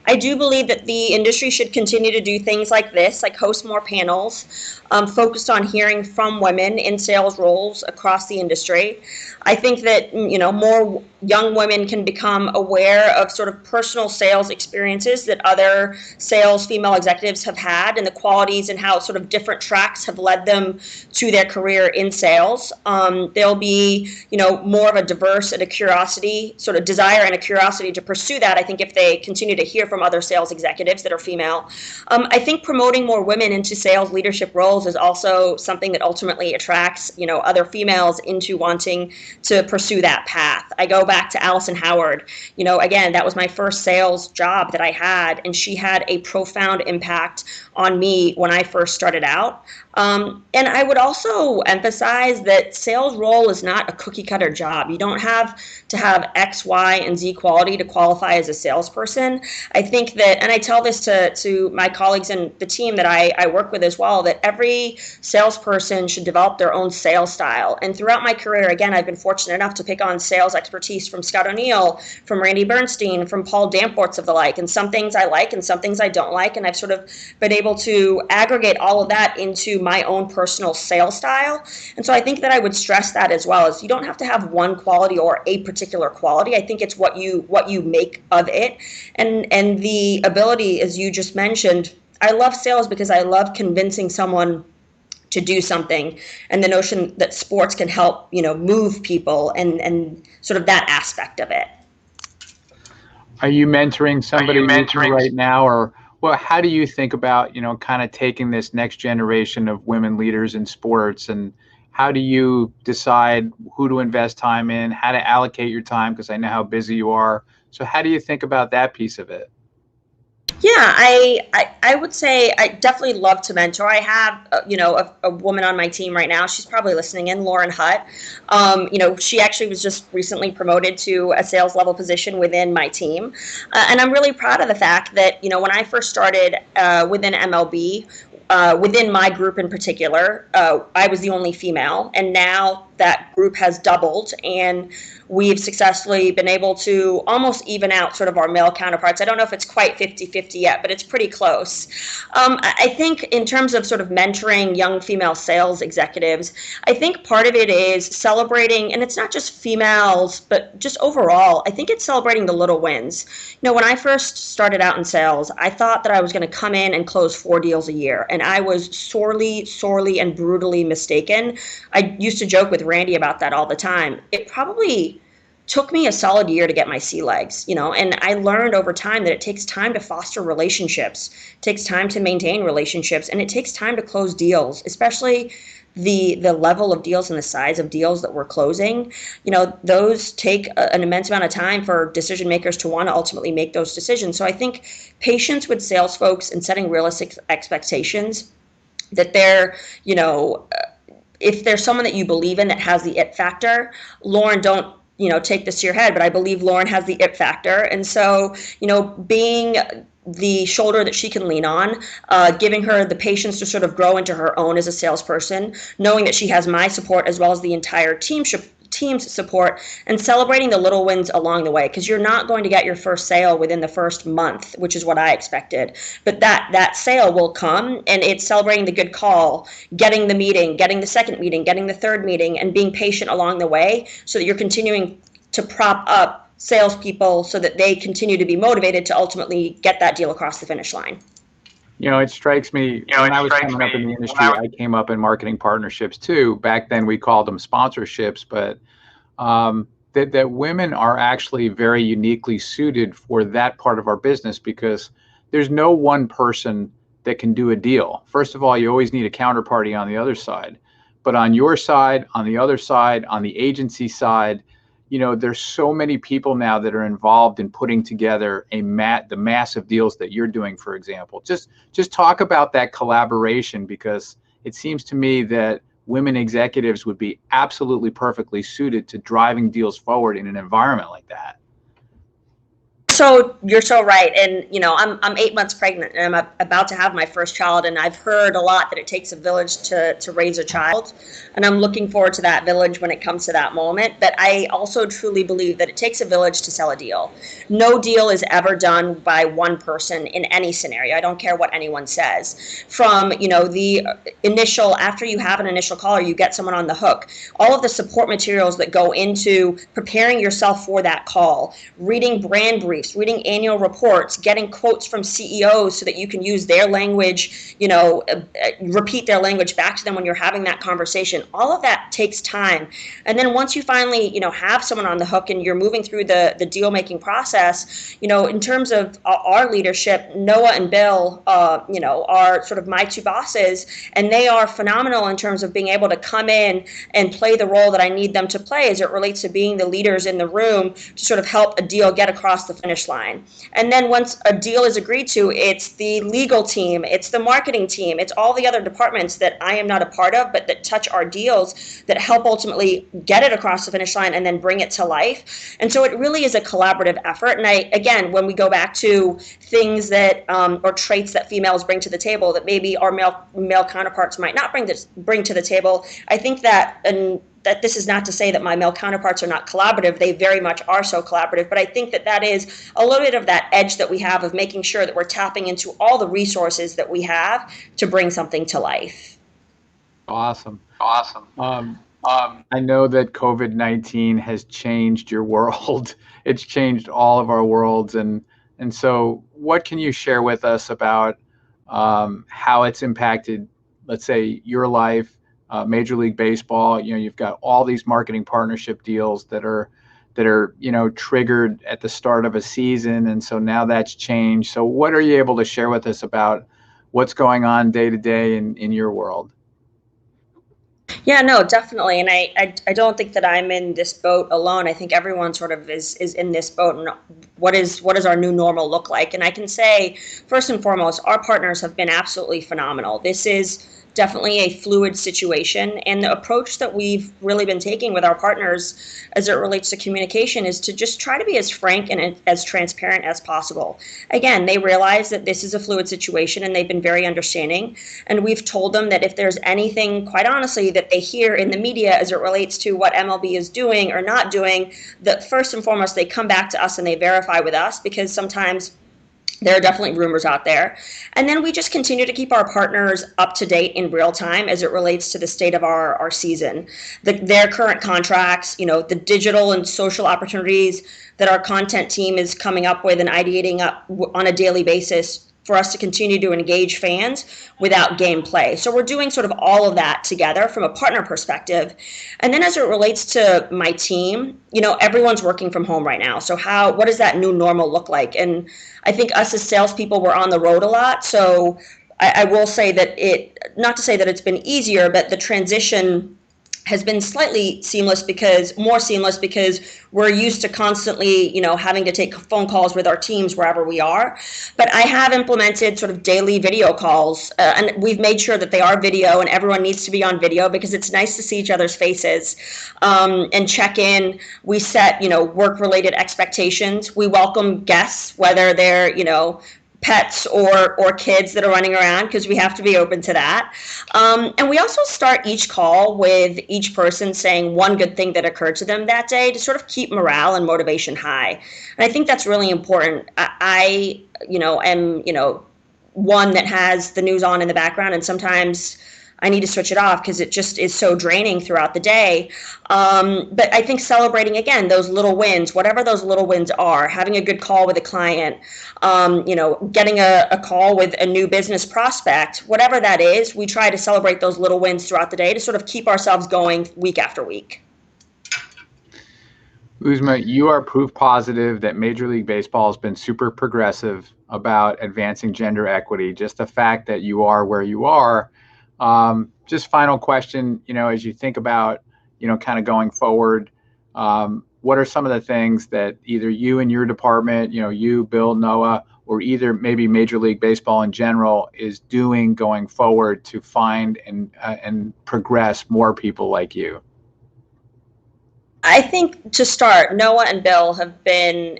I do believe that the industry should continue to do things like this, like host more panels, focused on hearing from women in sales roles across the industry. I think that, more young women can become aware of sort of personal sales experiences that other sales female executives have had, and the qualities and how sort of different tracks have led them to their career in sales. There'll be, more of a diverse and a curiosity, sort of desire and a curiosity to pursue that, I think, if they continue to hear from other sales executives that are female. I think promoting more women into sales leadership roles is also something that ultimately attracts, other females into wanting to pursue that path. I go back to Allison Howard. Again, that was my first sales job that I had, and she had a profound impact on me when I first started out. And I would also emphasize that sales role is not a cookie cutter job. You don't have to have X, Y, and Z quality to qualify as a salesperson. I think that, and I tell this to my colleagues and the team that I work with as well, that every salesperson should develop their own sales style. And throughout my career, again, I've been fortunate enough to pick on sales expertise from Scott O'Neill, from Randy Bernstein, from Paul Danforth's of the like, and some things I like and some things I don't like. And I've sort of been able to aggregate all of that into my own personal sales style. And so I think that I would stress that as well, is you don't have to have one quality or a particular quality. I think it's what you make of it. And the ability, as you just mentioned, I love sales because I love convincing someone to do something, and the notion that sports can help, move people and sort of that aspect of it. Are you mentoring somebody right now, or how do you think about, kind of taking this next generation of women leaders in sports, and how do you decide who to invest time in, how to allocate your time? Because I know how busy you are. So how do you think about that piece of it? Yeah, I would say I definitely love to mentor. I have, a woman on my team right now. She's probably listening in, Lauren Hutt. She actually was just recently promoted to a sales level position within my team. And I'm really proud of the fact that, when I first started within MLB, within my group in particular, I was the only female, and now that group has doubled, and we've successfully been able to almost even out sort of our male counterparts. I don't know if it's quite 50-50 yet, but it's pretty close. I think in terms of sort of mentoring young female sales executives, I think part of it is celebrating, and it's not just females, but just overall, I think it's celebrating the little wins. When I first started out in sales, I thought that I was going to come in and close 4 deals a year, and I was sorely and brutally mistaken. I used to joke with Randy about that all the time. It probably took me a solid year to get my sea legs, and I learned over time that it takes time to foster relationships, it takes time to maintain relationships, and it takes time to close deals, especially the level of deals and the size of deals that we're closing. Those take an immense amount of time for decision makers to want to ultimately make those decisions. So I think patience with sales folks and setting realistic expectations, that they're, if there's someone that you believe in that has the it factor, Lauren, don't take this to your head, but I believe Lauren has the it factor. And so, being the shoulder that she can lean on, giving her the patience to sort of grow into her own as a salesperson, knowing that she has my support as well as the entire team's support, and celebrating the little wins along the way, because you're not going to get your first sale within the first month, which is what I expected. But that sale will come, and it's celebrating the good call, getting the meeting, getting the second meeting, getting the third meeting, and being patient along the way so that you're continuing to prop up salespeople so that they continue to be motivated to ultimately get that deal across the finish line. It strikes me, when I was coming up in the industry, I came up in marketing partnerships too. Back then we called them sponsorships, but that women are actually very uniquely suited for that part of our business, because there's no one person that can do a deal. First of all, you always need a counterparty on the other side. But on your side, on the other side, on the agency side, there's so many people now that are involved in putting together the massive deals that you're doing, for example. Just talk about that collaboration, because it seems to me that women executives would be absolutely perfectly suited to driving deals forward in an environment like that. So you're so right. And, I'm 8 months pregnant, and I'm about to have my first child. And I've heard a lot that it takes a village to raise a child. And I'm looking forward to that village when it comes to that moment. But I also truly believe that it takes a village to sell a deal. No deal is ever done by one person in any scenario. I don't care what anyone says. From, the initial, after you have an initial call or you get someone on the hook, all of the support materials that go into preparing yourself for that call, reading brand briefs, reading annual reports, getting quotes from CEOs so that you can use their language, repeat their language back to them when you're having that conversation. All of that takes time. And then once you finally, have someone on the hook and you're moving through the deal making process, in terms of our leadership, Noah and Bill, are sort of my two bosses, and they are phenomenal in terms of being able to come in and play the role that I need them to play as it relates to being the leaders in the room to sort of help a deal get across the finish line. And then once a deal is agreed to, it's the legal team, it's the marketing team, it's all the other departments that I am not a part of, but that touch our deals that help ultimately get it across the finish line and then bring it to life. And so it really is a collaborative effort. And again, when we go back to things that or traits that females bring to the table that maybe our male counterparts might not bring to the table, I think that this is not to say that my male counterparts are not collaborative. They very much are so collaborative. But I think that is a little bit of that edge that we have of making sure that we're tapping into all the resources that we have to bring something to life. Awesome. I know that COVID-19 has changed your world. It's changed all of our worlds. And so what can you share with us about how it's impacted, let's say, your life? Major League Baseball, you've got all these marketing partnership deals that are triggered at the start of a season, and so now that's changed. So what are you able to share with us about what's going on day to day in your world? Yeah, no, definitely. And I don't think that I'm in this boat alone. I think everyone sort of is in this boat. And what does our new normal look like? And I can say, first and foremost, our partners have been absolutely phenomenal. This is definitely a fluid situation. And the approach that we've really been taking with our partners as it relates to communication is to just try to be as frank and as transparent as possible. Again, they realize that this is a fluid situation and they've been very understanding. And we've told them that if there's anything, quite honestly, that they hear in the media as it relates to what MLB is doing or not doing, that first and foremost, they come back to us and they verify with us, because sometimes there are definitely rumors out there. And then we just continue to keep our partners up to date in real time as it relates to the state of our season, their current contracts, the digital and social opportunities that our content team is coming up with and ideating up on a daily basis for us to continue to engage fans without gameplay. So we're doing sort of all of that together from a partner perspective. And then as it relates to my team, everyone's working from home right now. So what does that new normal look like? And I think us as salespeople, we're on the road a lot. So I will say that not to say that it's been easier, but the transition has been slightly more seamless because we're used to constantly, having to take phone calls with our teams wherever we are. But I have implemented sort of daily video calls, and we've made sure that they are video, and everyone needs to be on video because it's nice to see each other's faces and check in. We set, work-related expectations. We welcome guests, whether they're, pets or kids that are running around, because we have to be open to that. And we also start each call with each person saying one good thing that occurred to them that day to sort of keep morale and motivation high. And I think that's really important. I am, one that has the news on in the background, and sometimes I need to switch it off because it just is so draining throughout the day. But I think celebrating, again, those little wins, whatever those little wins are, having a good call with a client, getting a call with a new business prospect, whatever that is, we try to celebrate those little wins throughout the day to sort of keep ourselves going week after week. Uzma, you are proof positive that Major League Baseball has been super progressive about advancing gender equity. Just the fact that you are where you are, just final question, as you think about, kind of going forward, what are some of the things that either you and your department, you, Bill, Noah, or either maybe Major League Baseball in general is doing going forward to find and progress more people like you? I think to start, Noah and Bill have been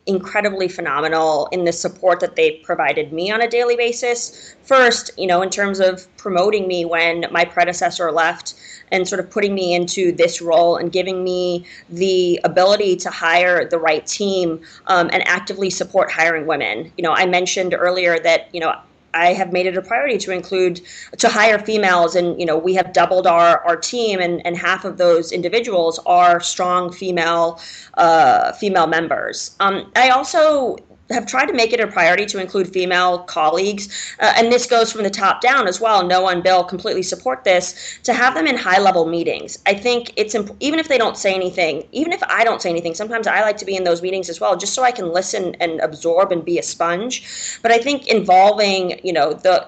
incredibly phenomenal in the support that they've provided me on a daily basis. First, in terms of promoting me when my predecessor left and sort of putting me into this role and giving me the ability to hire the right team and actively support hiring women. I mentioned earlier that, I have made it a priority to hire females, and we have doubled our team, and half of those individuals are strong female members. I also have tried to make it a priority to include female colleagues, and this goes from the top down as well. Noah and Bill completely support this, to have them in high-level meetings. I think it's even if they don't say anything, even if I don't say anything, sometimes I like to be in those meetings as well, just so I can listen and absorb and be a sponge. But I think involving,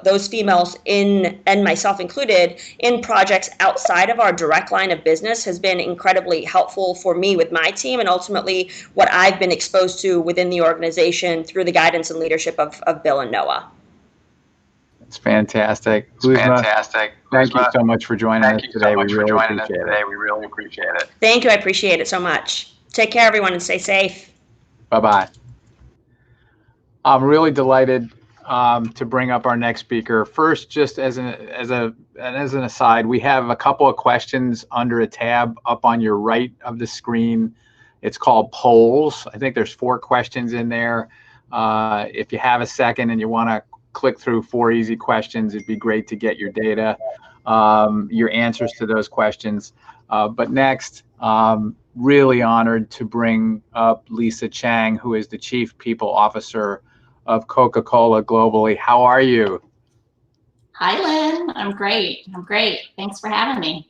those females and myself included, in projects outside of our direct line of business has been incredibly helpful for me with my team, and ultimately what I've been exposed to within the organization through the guidance and leadership of Bill and Noah. It's fantastic. Uzma, thank you so much for joining us today. We really appreciate it. Thank you. I appreciate it so much. Take care, everyone, and stay safe. Bye-bye. I'm really delighted to bring up our next speaker. First, just as an aside, we have a couple of questions under a tab up on your right of the screen. It's called polls. I think there's 4 questions in there. If you have a second and you want to click through 4 easy questions, it'd be great to get your data, your answers to those questions. But next, really honored to bring up Lisa Chang, who is the Chief People Officer of Coca-Cola globally. How are you? Hi, Lynn. I'm great. Thanks for having me.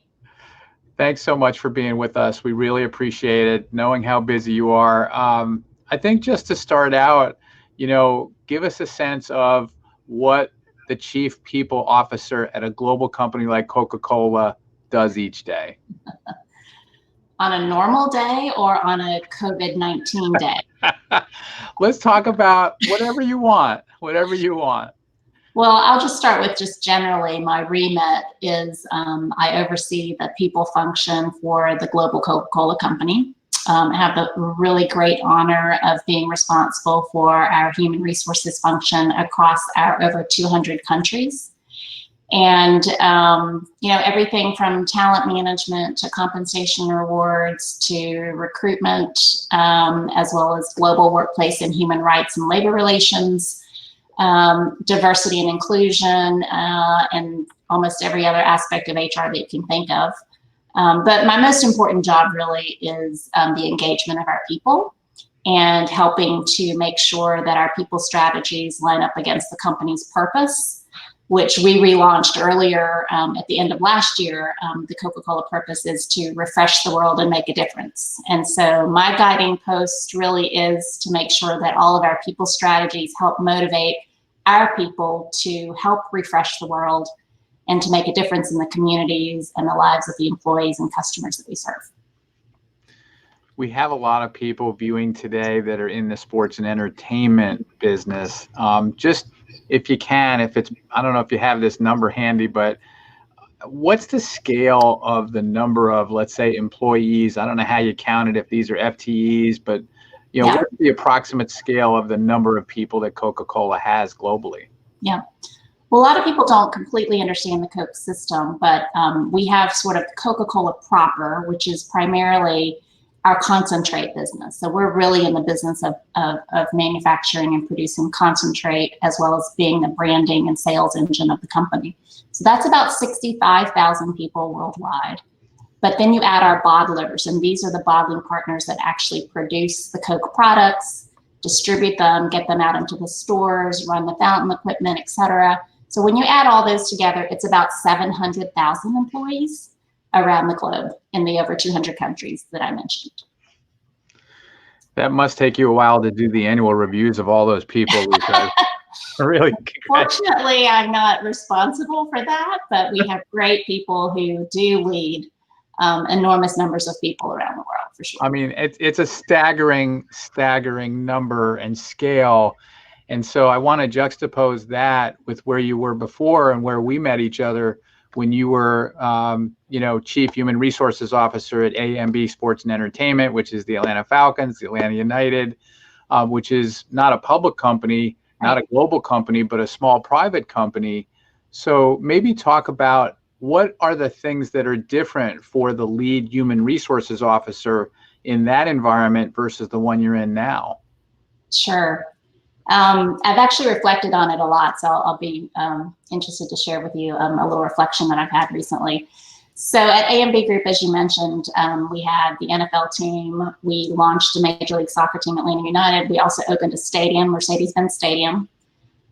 Thanks so much for being with us. We really appreciate it, knowing how busy you are. I think just to start out, give us a sense of what the Chief People Officer at a global company like Coca-Cola does each day. On a normal day or on a COVID-19 day? Let's talk about whatever you want. Well, I'll just start with just generally my remit is I oversee the people function for the global Coca-Cola company. I have the really great honor of being responsible for our human resources function across our over 200 countries. And, everything from talent management to compensation rewards to recruitment, as well as global workplace and human rights and labor relations, diversity and inclusion, and almost every other aspect of HR that you can think of. But my most important job really is the engagement of our people and helping to make sure that our people strategies line up against the company's purpose, which we relaunched earlier at the end of last year. The Coca-Cola purpose is to refresh the world and make a difference. And so my guiding post really is to make sure that all of our people strategies help motivate our people to help refresh the world and to make a difference in the communities and the lives of the employees and customers that we serve. We have a lot of people viewing today that are in the sports and entertainment business. Just if you can, I don't know if you have this number handy, but what's the scale of the number of, let's say, employees? I don't know how you count it, if these are FTEs, but what's the approximate scale of the number of people that Coca-Cola has globally? Yeah. Well, a lot of people don't completely understand the Coke system, but we have sort of Coca-Cola proper, which is primarily our concentrate business. So we're really in the business of manufacturing and producing concentrate, as well as being the branding and sales engine of the company. So that's about 65,000 people worldwide. But then you add our bottlers, and these are the bottling partners that actually produce the Coke products, distribute them, get them out into the stores, run the fountain equipment, et cetera. So when you add all those together, it's about 700,000 employees around the globe in the over 200 countries that I mentioned. That must take you a while to do the annual reviews of all those people, Lisa. Really? Fortunately, I'm not responsible for that, but we have great people who do lead enormous numbers of people around the world, for sure. I mean, it's a staggering number and scale. And so I want to juxtapose that with where you were before and where we met each other when you were, Chief Human Resources Officer at AMB Sports and Entertainment, which is the Atlanta Falcons, the Atlanta United, which is not a public company, not a global company, but a small private company. So maybe talk about what are the things that are different for the lead human resources officer in that environment versus the one you're in now? Sure. I've actually reflected on it a lot, so I'll be interested to share with you a little reflection that I've had recently. So at AMB Group, as you mentioned, we had the NFL team. We launched a Major League Soccer team, Atlanta United. We also opened a stadium, Mercedes-Benz Stadium.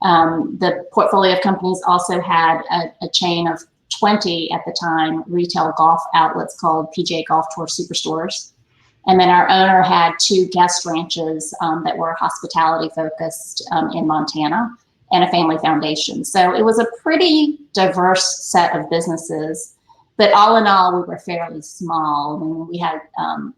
The portfolio of companies also had a chain of 20 at the time retail golf outlets called PGA Golf Tour Superstores. And then our owner had 2 guest ranches that were hospitality focused in Montana, and a family foundation. So it was a pretty diverse set of businesses, but all in all, we were fairly small. I mean, we had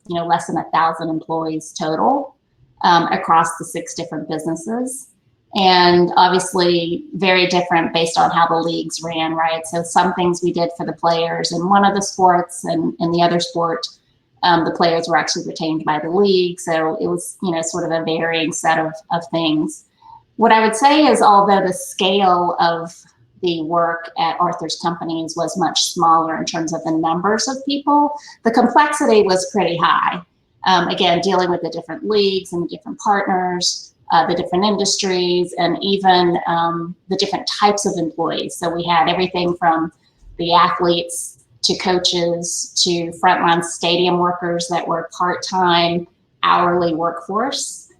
less than 1,000 employees total across the 6 different businesses. And obviously very different based on how the leagues ran, right? So some things we did for the players in one of the sports, and in the other sport, the players were actually retained by the league. So it was, sort of a varying set of things. What I would say is, although the scale of the work at Arthur's companies was much smaller in terms of the numbers of people, the complexity was pretty high. Again, dealing with the different leagues and the different partners, the different industries, and even the different types of employees. So we had everything from the athletes to coaches to frontline stadium workers that were part-time hourly workforce.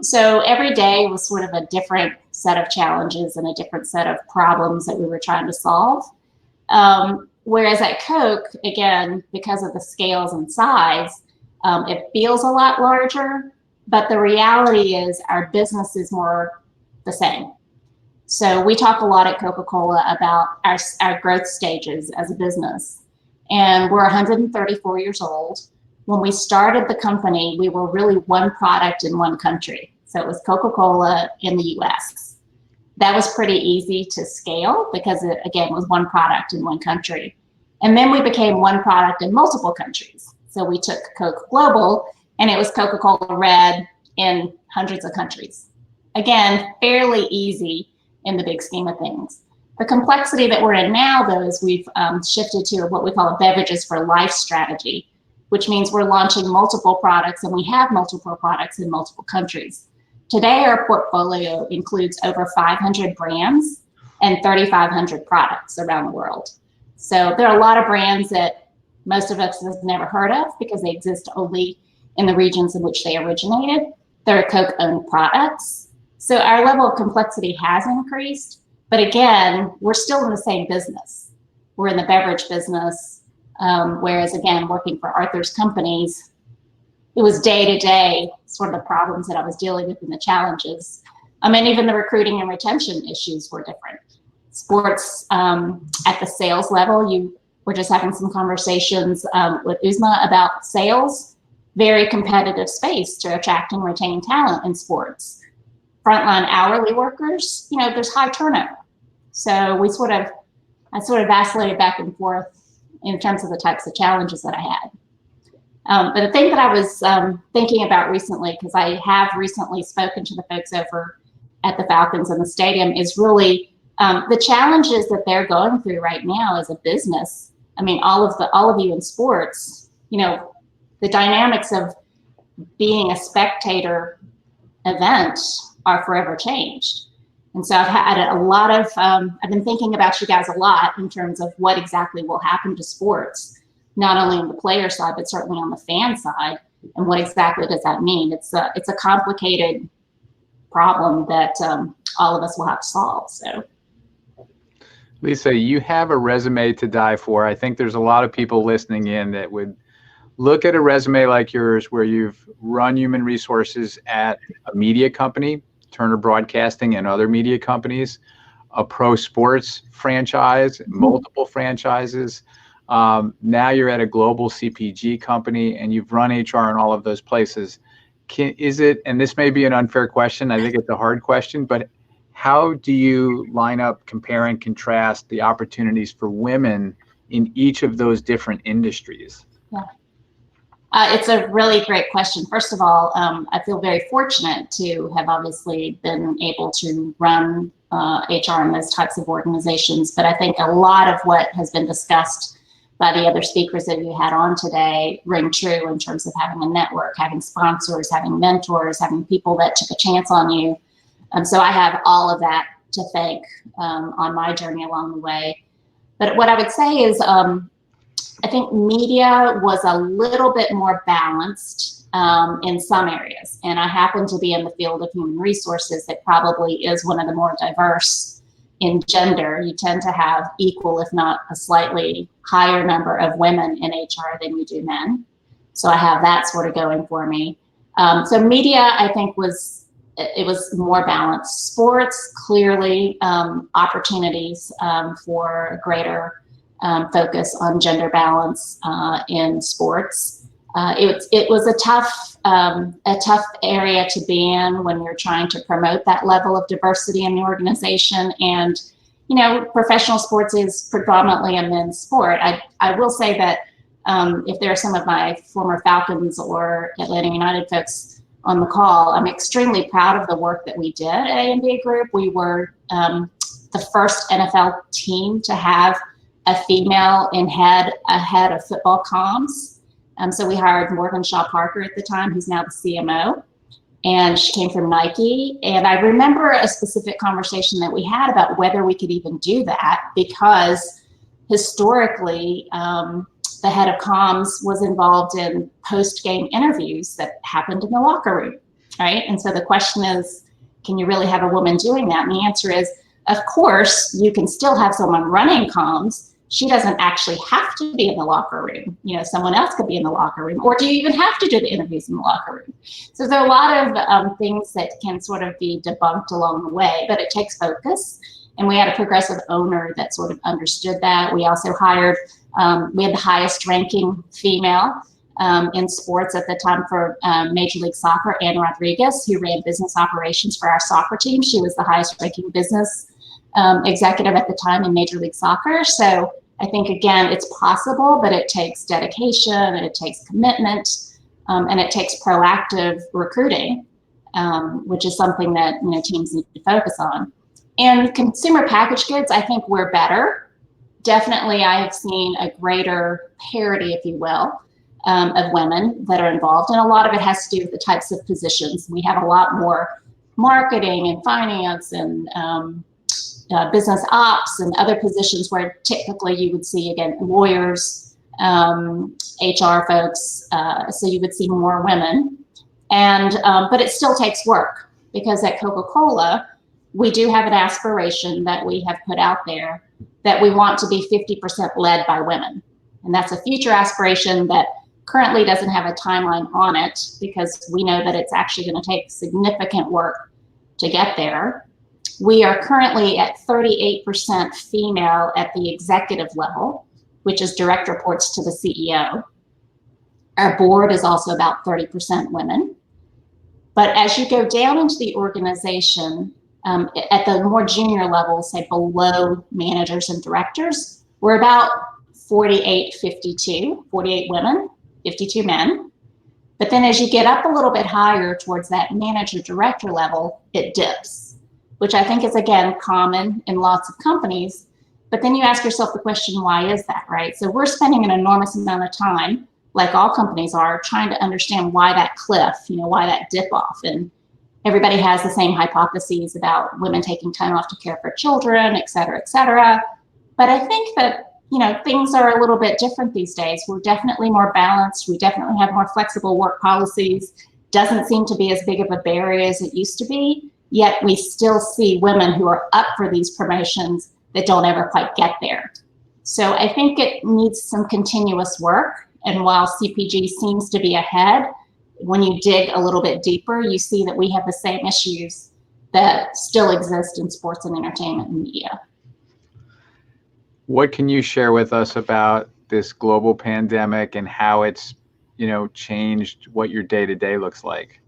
So every day was sort of a different set of challenges and a different set of problems that we were trying to solve. Whereas at Coke, again, because of the scales and size, it feels a lot larger, but the reality is our business is more the same. So we talk a lot at Coca-Cola about our growth stages as a business. And we're 134 years old. When we started the company, we were really one product in one country. So it was Coca-Cola in the US. That was pretty easy to scale because it, again, was one product in one country. And then we became one product in multiple countries. So we took Coke Global, and it was Coca-Cola Red in hundreds of countries. Again, fairly easy in the big scheme of things. The complexity that we're in now, though, is we've shifted to what we call a beverages for life strategy, which means we're launching multiple products, and we have multiple products in multiple countries. Today, our portfolio includes over 500 brands and 3,500 products around the world. So there are a lot of brands that most of us have never heard of because they exist only in the regions in which they originated. They're Coke-owned products. So our level of complexity has increased, but again, we're still in the same business. We're in the beverage business, whereas again, working for Arthur's companies, it was day to day sort of the problems that I was dealing with and the challenges. And even the recruiting and retention issues were different. Sports at the sales level, you were just having some conversations with Uzma about sales, very competitive space to attract and retain talent in sports. Frontline hourly workers, there's high turnover. So I sort of vacillated back and forth in terms of the types of challenges that I had. But the thing that I was thinking about recently, because I have recently spoken to the folks over at the Falcons and the stadium, is really the challenges that they're going through right now as a business. I mean, all of you in sports, the dynamics of being a spectator event are forever changed. And so I've had a lot of, I've been thinking about you guys a lot in terms of what exactly will happen to sports, not only on the player side, but certainly on the fan side. And what exactly does that mean? It's a complicated problem that all of us will have to solve. So, Lisa, you have a resume to die for. I think there's a lot of people listening in that would look at a resume like yours where you've run human resources at a media company, Turner Broadcasting and other media companies, a pro sports franchise, multiple franchises. Now you're at a global CPG company and you've run HR in all of those places. Is it, and this may be an unfair question, I think it's a hard question, but how do you line up, compare and contrast the opportunities for women in each of those different industries? Yeah. It's a really great question. First of all, I feel very fortunate to have obviously been able to run HR in those types of organizations. But I think a lot of what has been discussed by the other speakers that you had on today ring true in terms of having a network, having sponsors, having mentors, having people that took a chance on you. So I have all of that to thank on my journey along the way. But what I would say is, I think media was a little bit more balanced in some areas. And I happen to be in the field of human resources that probably is one of the more diverse in gender. You tend to have equal, if not a slightly higher number of women in HR than you do men. So I have that sort of going for me. So media, I think, was more balanced. Sports, clearly opportunities for greater focus on gender balance in sports. It was a tough area to be in when you're trying to promote that level of diversity in the organization. And, you know, professional sports is predominantly a men's sport. I will say that if there are some of my former Falcons or Atlanta United folks on the call, I'm extremely proud of the work that we did at A&B Group. We were the first NFL team to have a female ahead of football comms. So we hired Morgan Shaw Parker at the time, who's now the CMO, and she came from Nike. And I remember a specific conversation that we had about whether we could even do that, because historically, the head of comms was involved in post-game interviews that happened in the locker room, right? And so the question is, can you really have a woman doing that? And the answer is, of course, you can still have someone running comms. She doesn't actually have to be in the locker room. You know, someone else could be in the locker room. Or do you even have to do the interviews in the locker room? So there are a lot of things that can sort of be debunked along the way, but it takes focus. And we had a progressive owner that sort of understood that. We also hired, we had the highest ranking female in sports at the time for Major League Soccer, Ann Rodriguez, who ran business operations for our soccer team. She was the highest ranking business executive at the time in Major League Soccer. So I think, again, it's possible, but it takes dedication and it takes commitment and it takes proactive recruiting, which is something that, you know, teams need to focus on. And consumer packaged goods, I think we're better. Definitely, I have seen a greater parity, if you will, of women that are involved. And a lot of it has to do with the types of positions. We have a lot more marketing and finance and business ops and other positions where typically you would see, again, lawyers, HR folks, so you would see more women. And but it still takes work, because at Coca-Cola, we do have an aspiration that we have put out there that we want to be 50% led by women. And that's a future aspiration that currently doesn't have a timeline on it, because we know that it's actually going to take significant work to get there. We are currently at 38% female at the executive level, which is direct reports to the CEO. Our board is also about 30% women. But as you go down into the organization, at the more junior level, say below managers and directors, we're about 48-52, 48 women, 52 men. But then as you get up a little bit higher towards that manager director level, it dips, which I think is, again, common in lots of companies. But then you ask yourself the question, why is that, right? So we're spending an enormous amount of time, like all companies are, trying to understand why that cliff, why that dip off. And everybody has the same hypotheses about women taking time off to care for children, et cetera, et cetera. But I think that, things are a little bit different these days. We're definitely more balanced. We definitely have more flexible work policies. Doesn't seem to be as big of a barrier as it used to be. Yet we still see women who are up for these promotions that don't ever quite get there. So I think it needs some continuous work. And while CPG seems to be ahead, when you dig a little bit deeper, you see that we have the same issues that still exist in sports and entertainment and media. What can you share with us about this global pandemic and how it's, changed what your day-to-day looks like?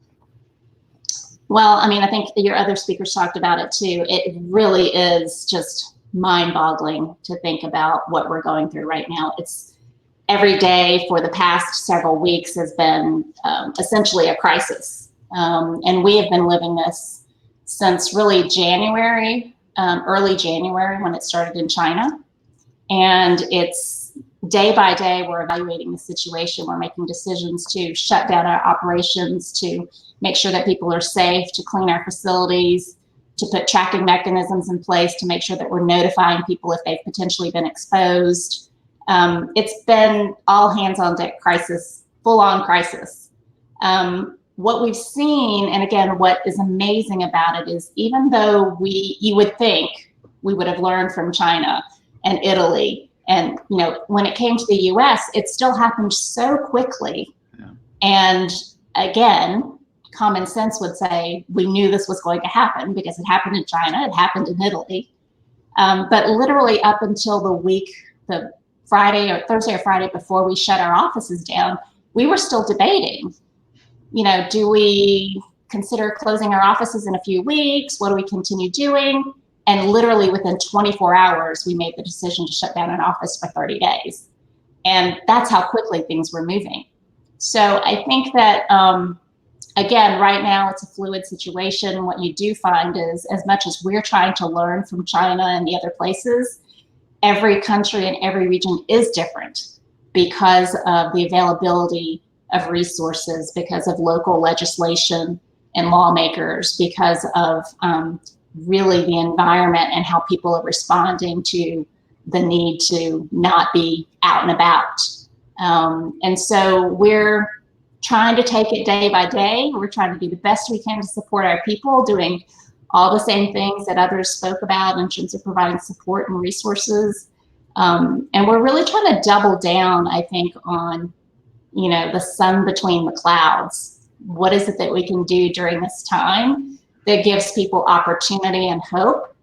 Well, I mean, I think your other speakers talked about it too. It really is just mind-boggling to think about what we're going through right now. It's every day for the past several weeks has been essentially a crisis. And we have been living this since really January, early January when it started in China. And it's day by day, we're evaluating the situation. We're making decisions to shut down our operations, to make sure that people are safe, to clean our facilities, to put tracking mechanisms in place to make sure that we're notifying people if they've potentially been exposed. It's been all hands on deck crisis, full on crisis. What we've seen, and again, what is amazing about it is even though you would think we would have learned from China and Italy, and when it came to the US, it still happened so quickly. Yeah. And again, common sense would say we knew this was going to happen because it happened in China, it happened in Italy. But literally up until the Friday or Thursday or Friday before we shut our offices down, we were still debating, do we consider closing our offices in a few weeks? What do we continue doing? And literally within 24 hours, we made the decision to shut down an office for 30 days. And that's how quickly things were moving. So I think that, again, right now it's a fluid situation. What you do find is as much as we're trying to learn from China and the other places, every country and every region is different because of the availability of resources, because of local legislation and lawmakers, because of really the environment and how people are responding to the need to not be out and about. And so we're trying to take it day by day. We're trying to do the best we can to support our people, doing all the same things that others spoke about in terms of providing support and resources. And we're really trying to double down, I think, on, the sun between the clouds. What is it that we can do during this time that gives people opportunity and hope?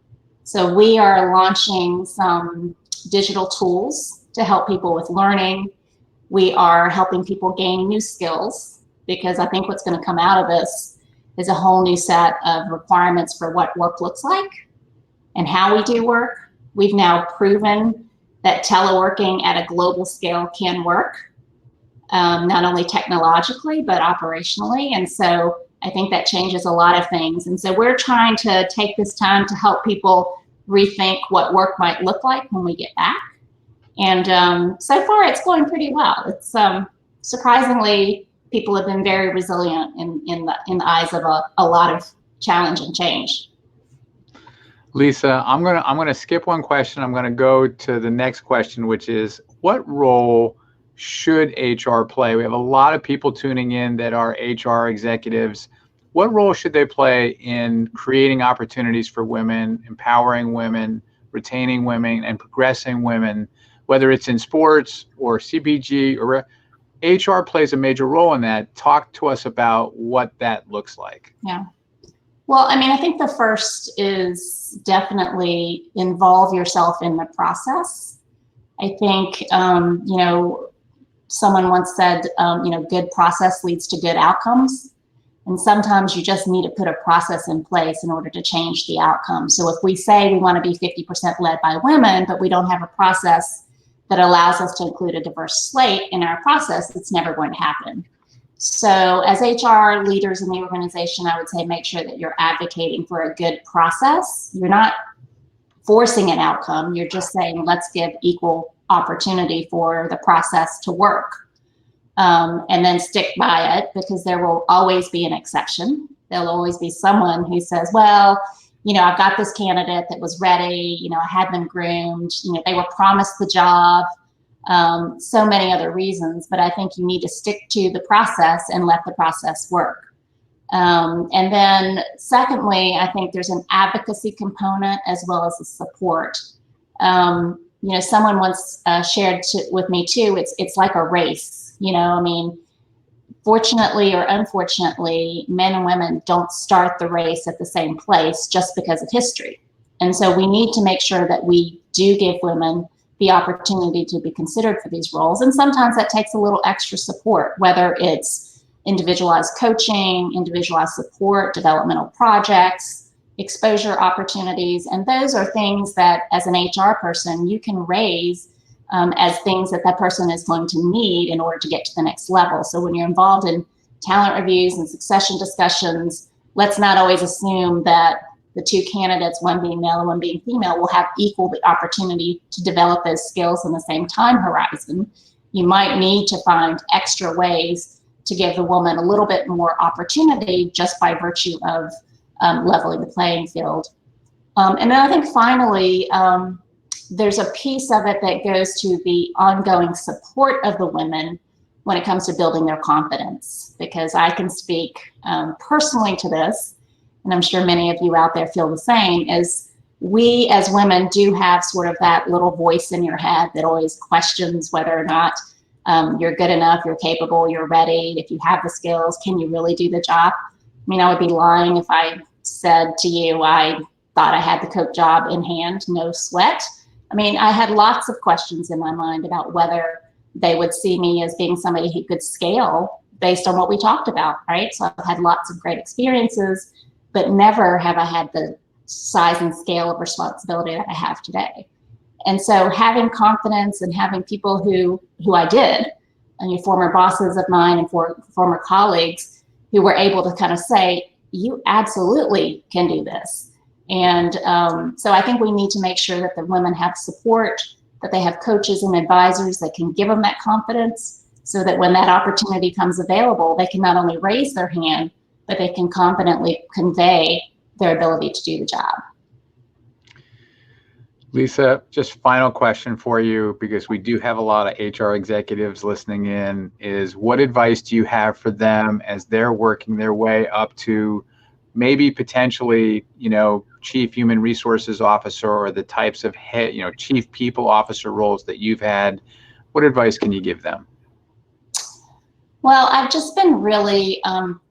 So we are launching some digital tools to help people with learning. We are helping people gain new skills because I think what's going to come out of this is a whole new set of requirements for what work looks like and how we do work. We've now proven that teleworking at a global scale can work, not only technologically, but operationally. And so I think that changes a lot of things. And so we're trying to take this time to help people rethink what work might look like when we get back. And so far it's going pretty well. It's surprisingly, people have been very resilient in the eyes of a lot of challenge and change. Lisa, I'm gonna skip one question. I'm gonna go to the next question, which is, what role should HR play? We have a lot of people tuning in that are HR executives. What role should they play in creating opportunities for women, empowering women, retaining women, and progressing women, whether it's in sports or CPG or HR plays a major role in that? Talk to us about what that looks like. Yeah. Well, I mean, I think the first is definitely involve yourself in the process. I think, someone once said, good process leads to good outcomes. And sometimes you just need to put a process in place in order to change the outcome. So if we say we want to be 50% led by women, but we don't have a process that allows us to include a diverse slate in our process, it's never going to happen. So as HR leaders in the organization, I would say make sure that you're advocating for a good process. You're not forcing an outcome. You're just saying, let's give equal opportunity for the process to work. And then stick by it, because there will always be an exception. There'll always be someone who says, well, I've got this candidate that was ready, I had them groomed, they were promised the job, so many other reasons, but I think you need to stick to the process and let the process work. And then secondly, I think there's an advocacy component as well as a support. Someone once shared with me too, it's like a race, fortunately or unfortunately, men and women don't start the race at the same place just because of history. And so we need to make sure that we do give women the opportunity to be considered for these roles. And sometimes that takes a little extra support, whether it's individualized coaching, individualized support, developmental projects, exposure opportunities. And those are things that as an HR person, you can raise as things that that person is going to need in order to get to the next level. So when you're involved in talent reviews and succession discussions, let's not always assume that the two candidates, one being male and one being female, will have equal opportunity to develop those skills in the same time horizon. You might need to find extra ways to give the woman a little bit more opportunity just by virtue of leveling the playing field. And then I think finally, there's a piece of it that goes to the ongoing support of the women when it comes to building their confidence, because I can speak personally to this, and I'm sure many of you out there feel the same, is we as women do have sort of that little voice in your head that always questions whether or not you're good enough, you're capable, you're ready, if you have the skills, can you really do the job? I mean, I would be lying if I said to you I thought I had the Coke job in hand, no sweat. I mean, I had lots of questions in my mind about whether they would see me as being somebody who could scale based on what we talked about, right? So I've had lots of great experiences, but never have I had the size and scale of responsibility that I have today. And so having confidence and having people who I did, and your former bosses of mine and former colleagues who were able to kind of say, you absolutely can do this. And so I think we need to make sure that the women have support, that they have coaches and advisors that can give them that confidence, so that when that opportunity comes available, they can not only raise their hand, but they can confidently convey their ability to do the job. Lisa, just final question for you, because we do have a lot of HR executives listening in, is what advice do you have for them as they're working their way up to maybe potentially, chief human resources officer, or the types of head, chief people officer roles that you've had? What advice can you give them? Well, I've just been really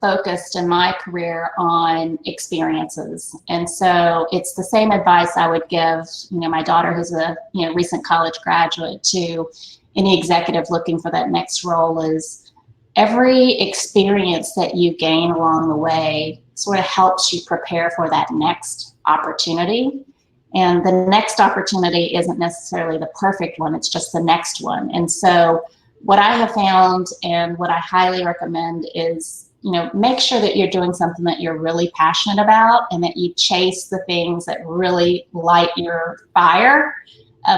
focused in my career on experiences. And so it's the same advice I would give, my daughter, who's a recent college graduate, to any executive looking for that next role, is every experience that you gain along the way sort of helps you prepare for that next opportunity. And the next opportunity isn't necessarily the perfect one, it's just the next one. And so what I have found and what I highly recommend is, make sure that you're doing something that you're really passionate about, and that you chase the things that really light your fire,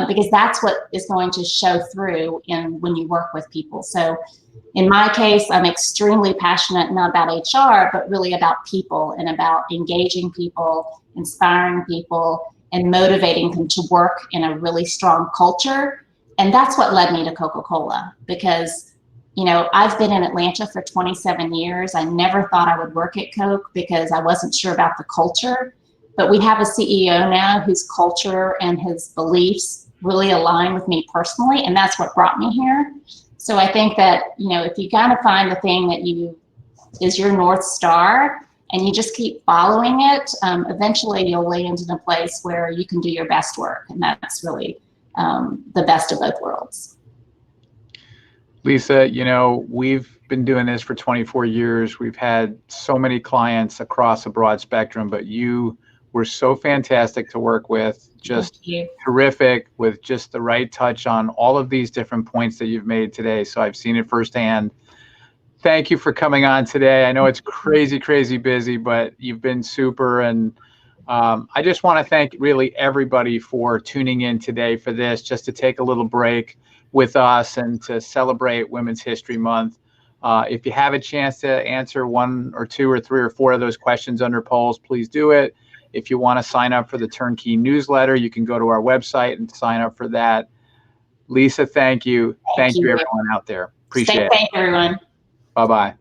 because that's what is going to show through when you work with people. So in my case, I'm extremely passionate, not about HR, but really about people, and about engaging people, inspiring people, and motivating them to work in a really strong culture. And that's what led me to Coca-Cola, because, I've been in Atlanta for 27 years. I never thought I would work at Coke because I wasn't sure about the culture. But we have a CEO now whose culture and his beliefs really align with me personally, and that's what brought me here. So I think that, if you kind of find the thing that is your North Star, and you just keep following it, eventually you'll land in a place where you can do your best work. And that's really the best of both worlds. Lisa, we've been doing this for 24 years. We've had so many clients across a broad spectrum, but you were so fantastic to work with, just terrific, with just the right touch on all of these different points that you've made today. So I've seen it firsthand. Thank you for coming on today. I know it's crazy, crazy busy, but you've been super. And I just want to thank really everybody for tuning in today for this, just to take a little break with us and to celebrate Women's History Month. If you have a chance to answer 1 or 2 or 3 or 4 of those questions under polls, please do it. If you want to sign up for the Turnkey newsletter, you can go to our website and sign up for that. Lisa, thank you. Thank you, everyone out there. Appreciate it. Thank you, everyone. Bye-bye.